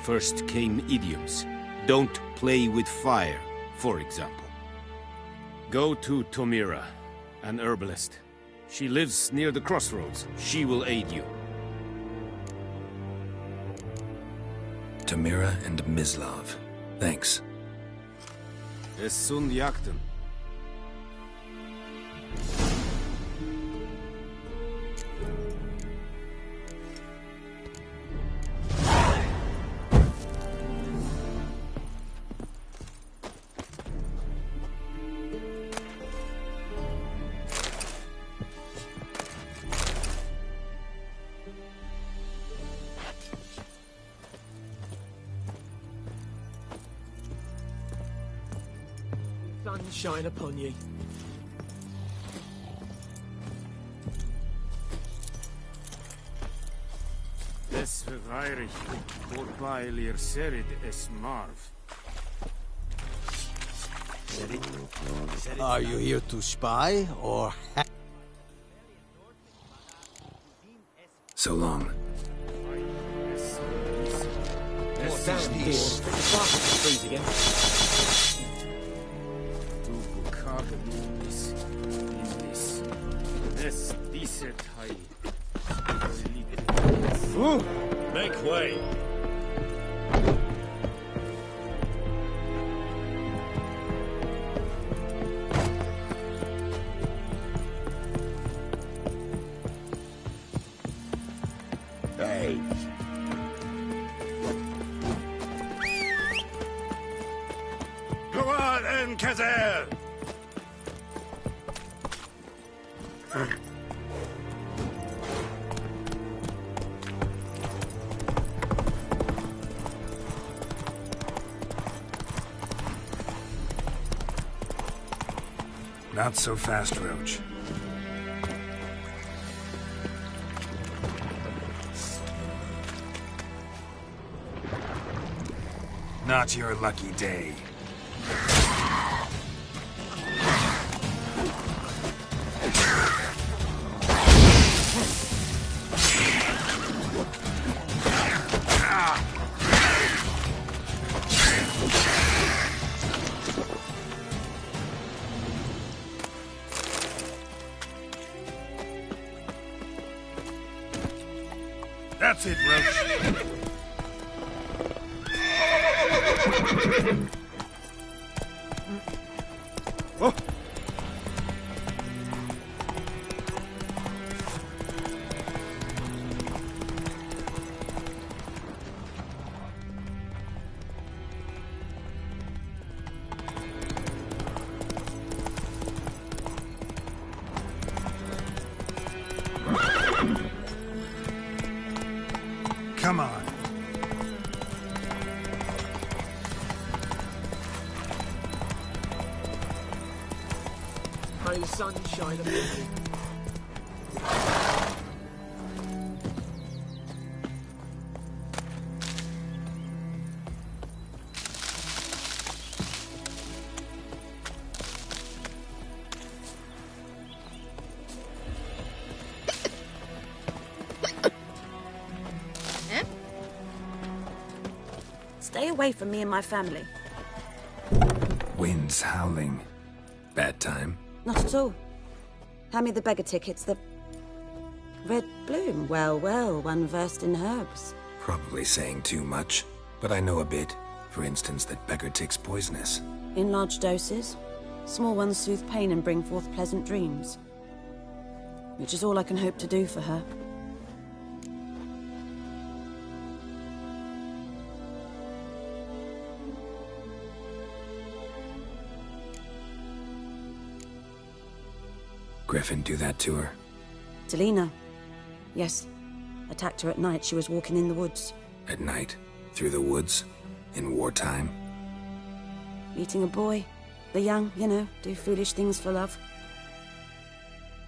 First came idioms. Don't play with fire, for example. Go to Tomira, an herbalist. She lives near the crossroads. She will aid you. Tomira and Mislav. Thanks. Es sunt jakten. Sun shine upon ye. Es verweirich, vorbei lir serid es marv. Are you here to spy, or... So long. Freeze again. Make way. Hey. Go on, Enkazer! Not so fast, Roach. Not your lucky day. That's it, Roach. Oh. Come on. May the sun shine upon you. Stay away from me and my family. Wind's howling. Bad time? Not at all. Hand me the beggar tickets, the... Red bloom. Well, well, one versed in herbs. Probably saying too much, but I know a bit. For instance, that beggar tick's poisonous. In large doses. Small ones soothe pain and bring forth pleasant dreams. Which is all I can hope to do for her. Griffin do that to her? Delina. Yes. Attacked her at night. She was walking in the woods. At night? Through the woods? In wartime? Meeting a boy. The young, you know, do foolish things for love.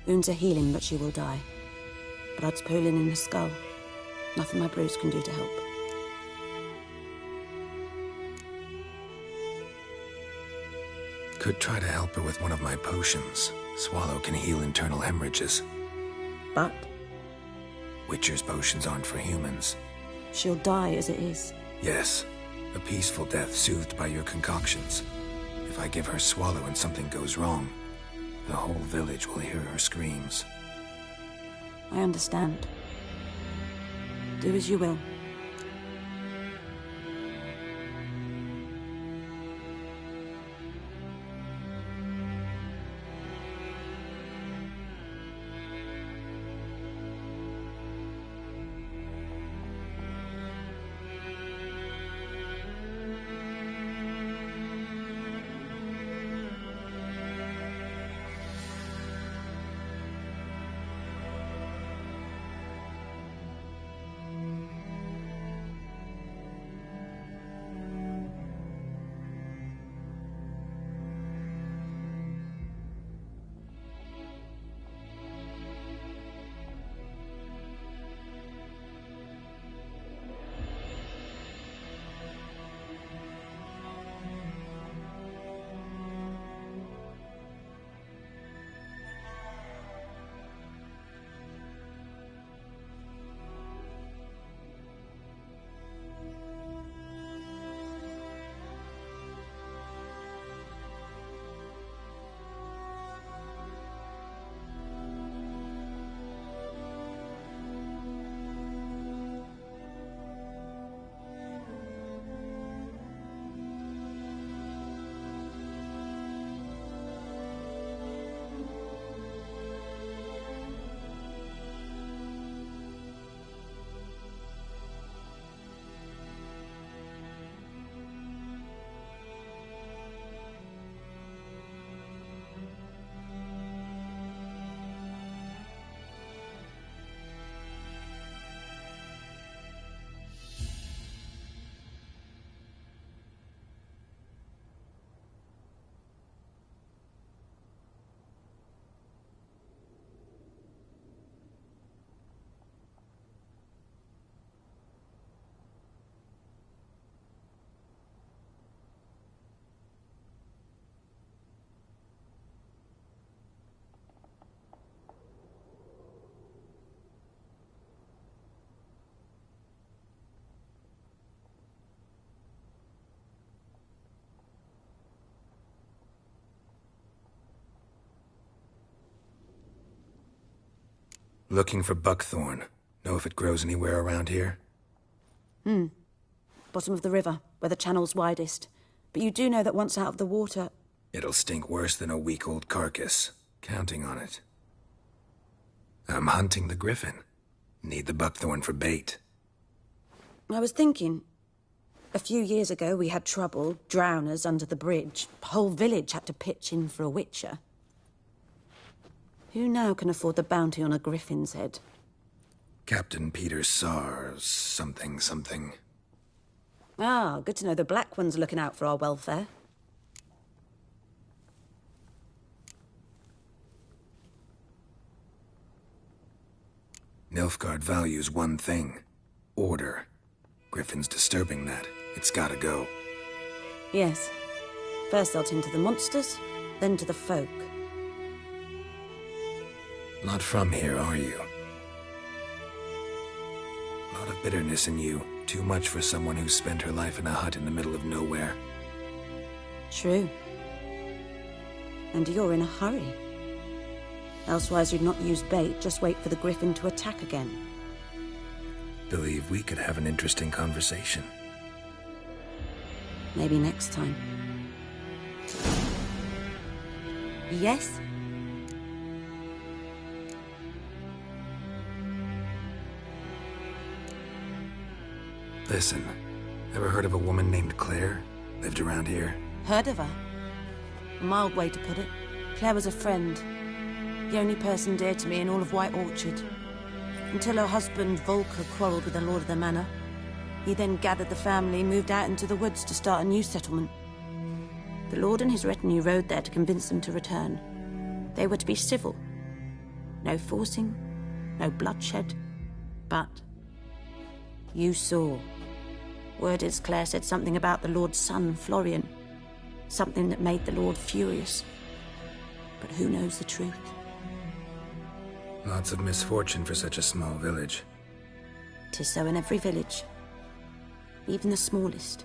Wounds are healing, but she will die. Blood's pooling in her skull. Nothing my bruise can do to help. Could try to help her with one of my potions. Swallow can heal internal hemorrhages. But? Witcher's potions aren't for humans. She'll die as it is. Yes. A peaceful death soothed by your concoctions. If I give her Swallow and something goes wrong, the whole village will hear her screams. I understand. Do as you will. Looking for buckthorn. Know if it grows anywhere around here? Bottom of the river, where the channel's widest. But you do know that once out of the water... It'll stink worse than a week-old carcass. Counting on it. I'm hunting the griffin. Need the buckthorn for bait. I was thinking... A few years ago, we had trouble, drowners under the bridge. The whole village had to pitch in for a witcher. Who now can afford the bounty on a griffin's head? Captain Peter Sars, something. Ah, good to know the Black One's looking out for our welfare. Nilfgaard values one thing. Order. Griffin's disturbing that. It's gotta go. Yes. First they'll tend to the monsters, then to the folk. Not from here, are you? A lot of bitterness in you. Too much for someone who spent her life in a hut in the middle of nowhere. True. And you're in a hurry. Elsewise you'd not use bait, just wait for the griffin to attack again. Believe we could have an interesting conversation. Maybe next time. Yes? Listen, ever heard of a woman named Claire? Lived around here? Heard of her? A mild way to put it. Claire was a friend. The only person dear to me in all of White Orchard. Until her husband, Volker, quarreled with the lord of the manor. He then gathered the family, moved out into the woods to start a new settlement. The lord and his retinue rode there to convince them to return. They were to be civil. No forcing, no bloodshed. But you saw. Word is Claire said something about the lord's son, Florian. Something that made the lord furious. But who knows the truth? Lots of misfortune for such a small village. 'Tis so in every village. Even the smallest.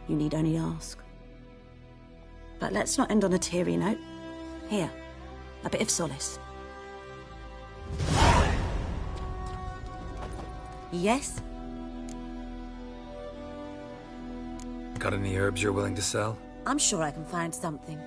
You need only ask. But let's not end on a teary note. Here, a bit of solace. Yes? Got any herbs you're willing to sell? I'm sure I can find something.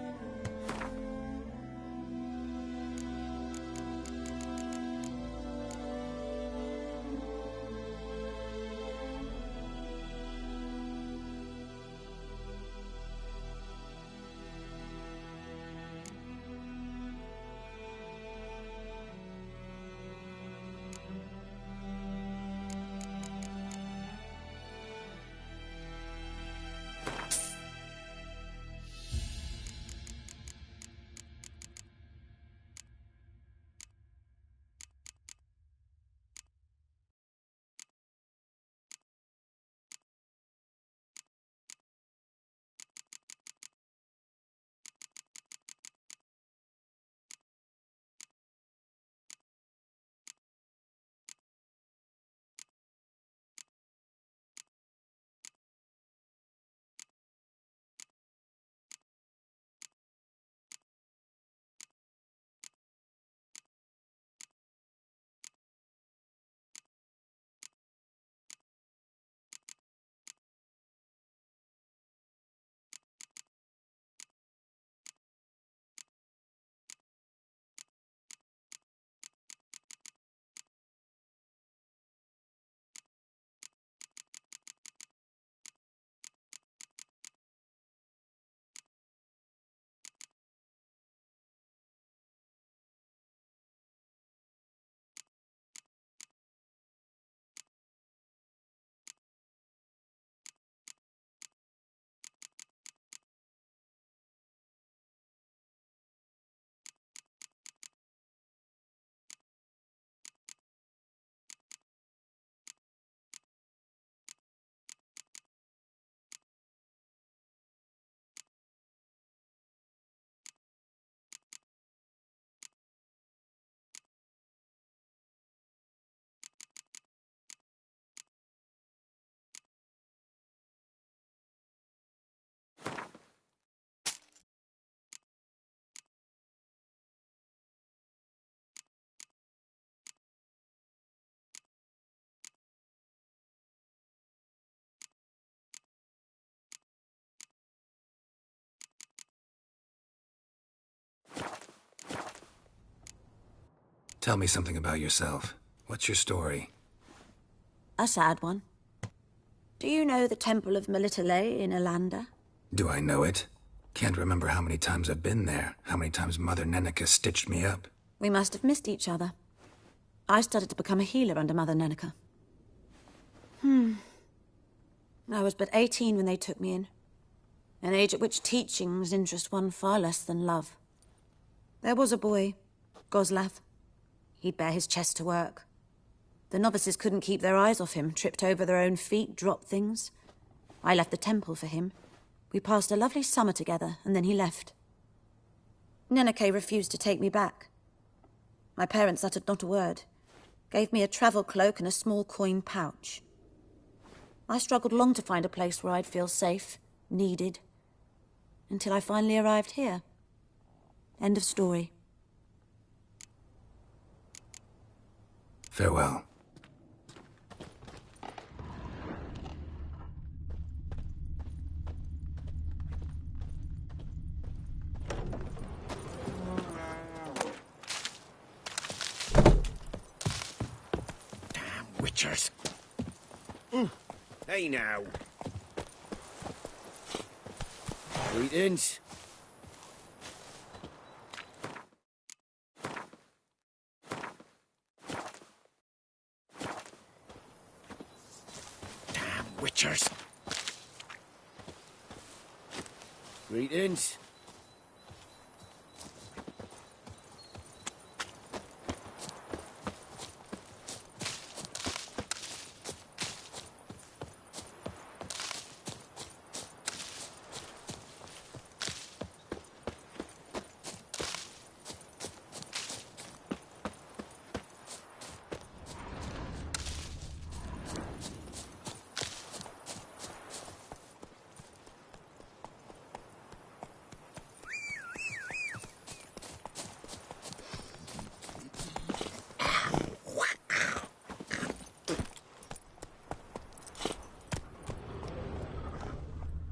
Tell me something about yourself. What's your story? A sad one. Do you know the Temple of Melitele in Alanda? Do I know it? Can't remember how many times I've been there, how many times Mother Neneka stitched me up. We must have missed each other. I started to become a healer under Mother Neneka. I was but 18 when they took me in. An age at which teachings interest one far less than love. There was a boy, Goslav. He'd bare his chest to work. The novices couldn't keep their eyes off him, tripped over their own feet, dropped things. I left the temple for him. We passed a lovely summer together, and then he left. Neneke refused to take me back. My parents uttered not a word, gave me a travel cloak and a small coin pouch. I struggled long to find a place where I'd feel safe, needed, until I finally arrived here. End of story. Farewell. Witchers. Hey now. Greetings. Damn witchers. Greetings.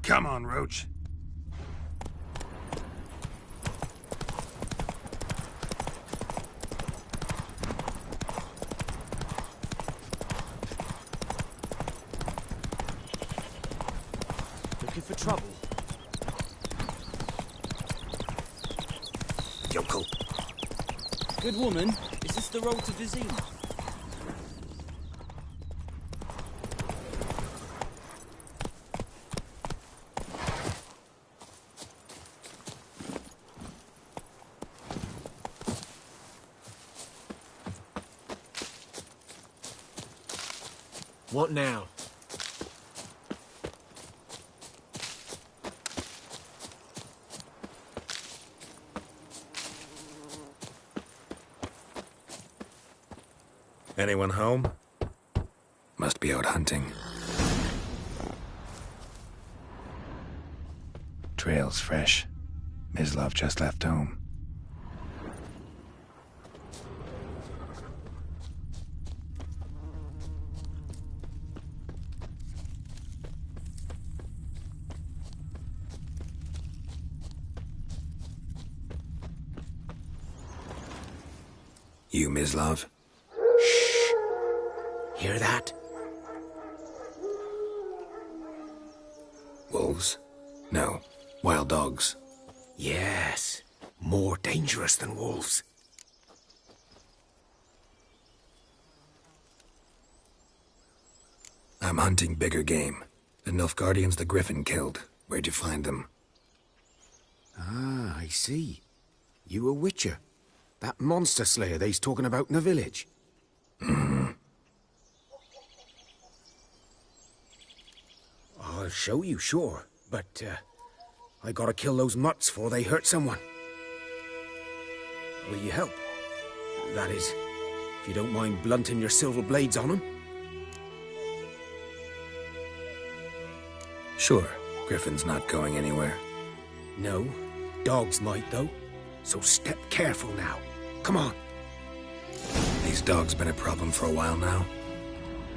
Come on, Roach. Looking for trouble? Yoko. Good woman, is this the road to Vizima? What now? Anyone home? Must be out hunting. Trail's fresh. Mislav just left home. You, Mislav? Shh! Hear that? Wolves? No. Wild dogs. Yes. More dangerous than wolves. I'm hunting bigger game. The Nilfgaardians the Griffin killed. Where'd you find them? Ah, I see. You a witcher. That monster slayer they's talking about in the village. I'll show you, sure. But, I gotta kill those mutts before they hurt someone. Will you help? That is, if you don't mind blunting your silver blades on them. Sure. Griffin's not going anywhere. No. Dogs might, though. So step careful now. Come on. These dogs been a problem for a while now?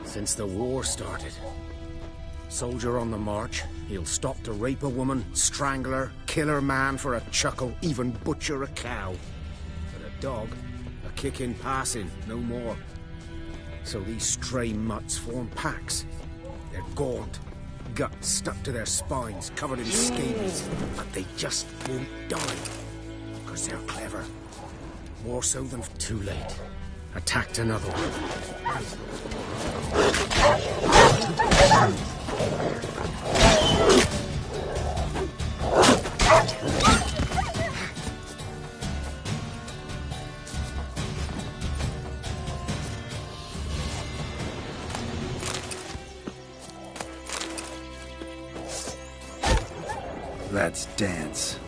Since the war started. Soldier on the march, he'll stop to rape a woman, strangle her, kill her man for a chuckle, even butcher a cow. But a dog, a kicking, passing, no more. So these stray mutts form packs. They're gaunt, guts stuck to their spines, covered in scabies, but they just won't die. Because they're clever. More so than too late. Attacked another one. Let's dance.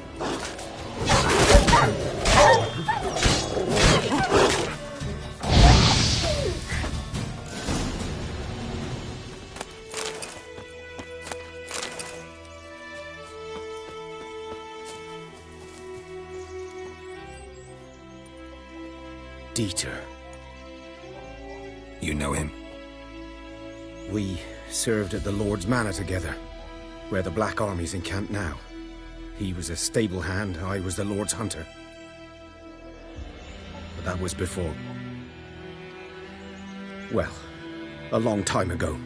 Dieter. You know him? We served at the Lord's Manor together, where the Black Army's encamped now. He was a stable hand, I was the Lord's hunter. But that was before. Well, a long time ago.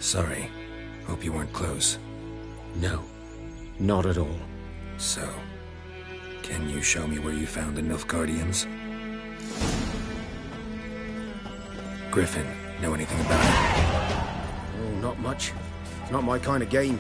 Sorry. Hope you weren't close. No, not at all. So, can you show me where you found the Nilfgaardians? Griffin, know anything about it? Oh, not much. It's not my kind of game.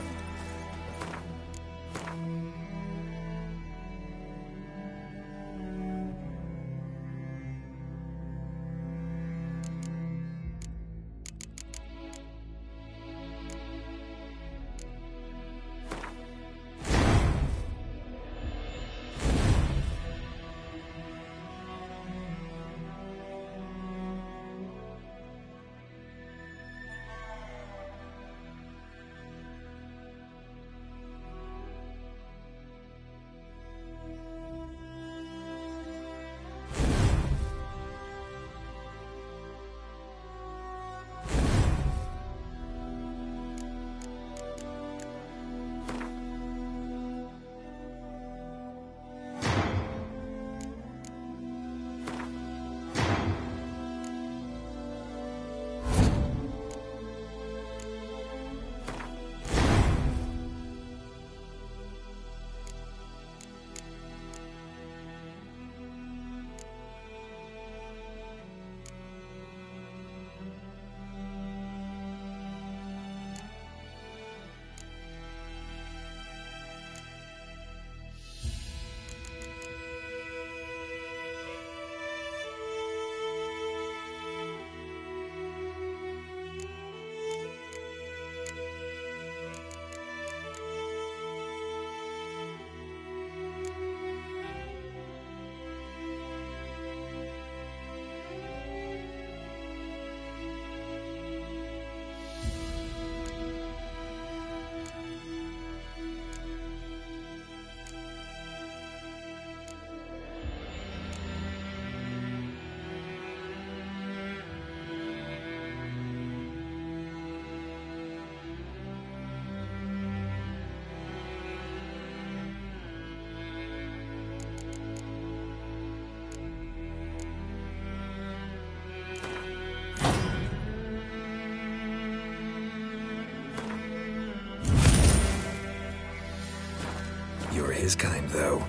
You're his kind, though.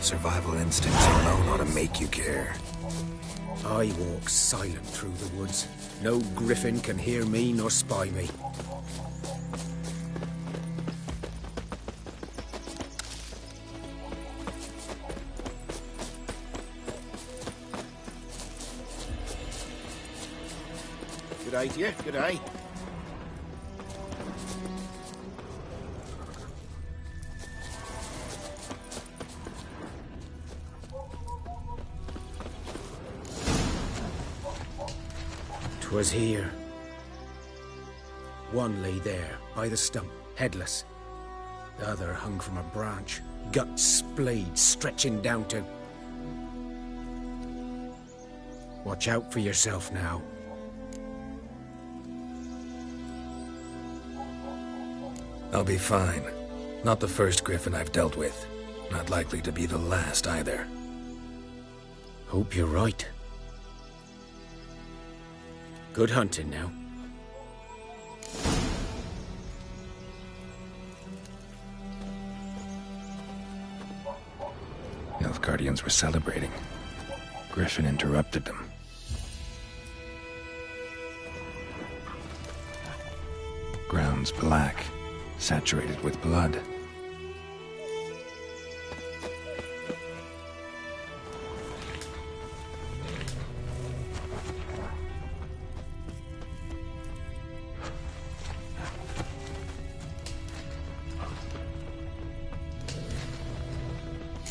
Survival instincts alone ought to make you care. I walk silent through the woods. No griffin can hear me nor spy me. Good eye to you, good eye. 'Twas here. One lay there, by the stump, headless. The other hung from a branch, guts splayed, stretching down to... Watch out for yourself now. I'll be fine. Not the first Griffin I've dealt with. Not likely to be the last either. Hope you're right. Good hunting now. Nilfgaardians were celebrating. Griffin interrupted them. Ground's black, saturated with blood.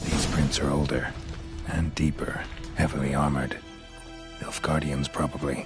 These prints are older and deeper, heavily armored. Nilfgaardians, probably.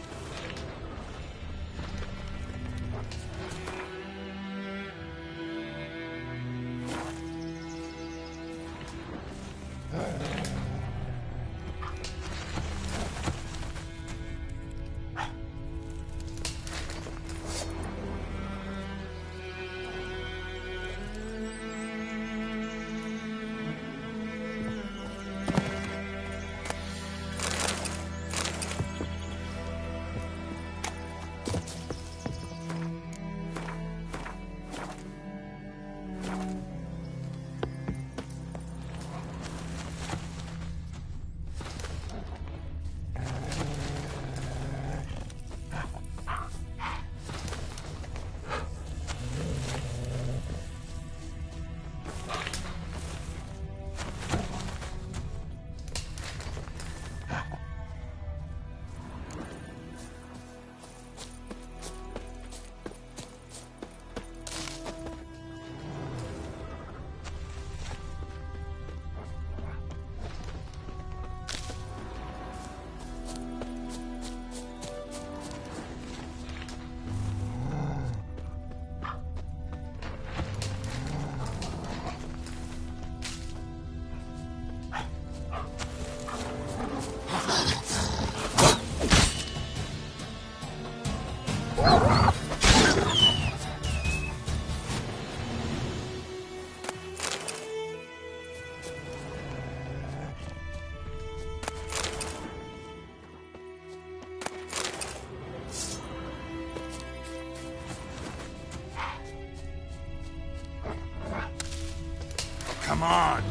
Come on!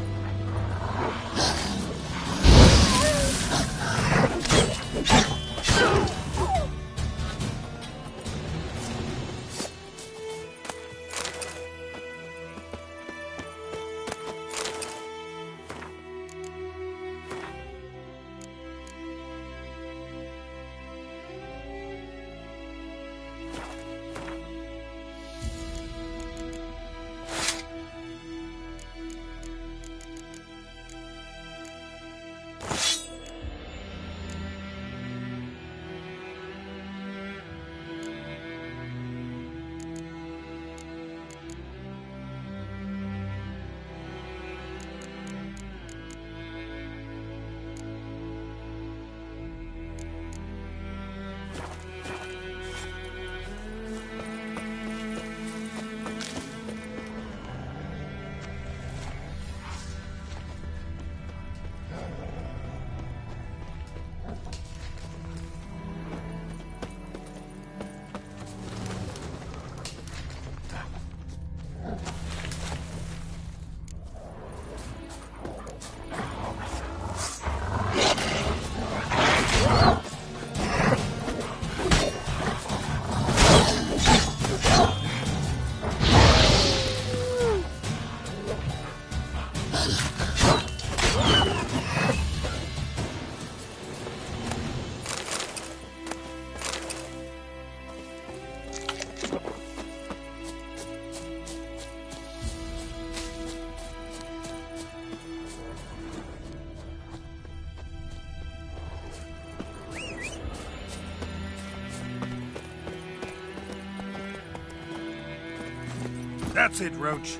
That's it, Roach.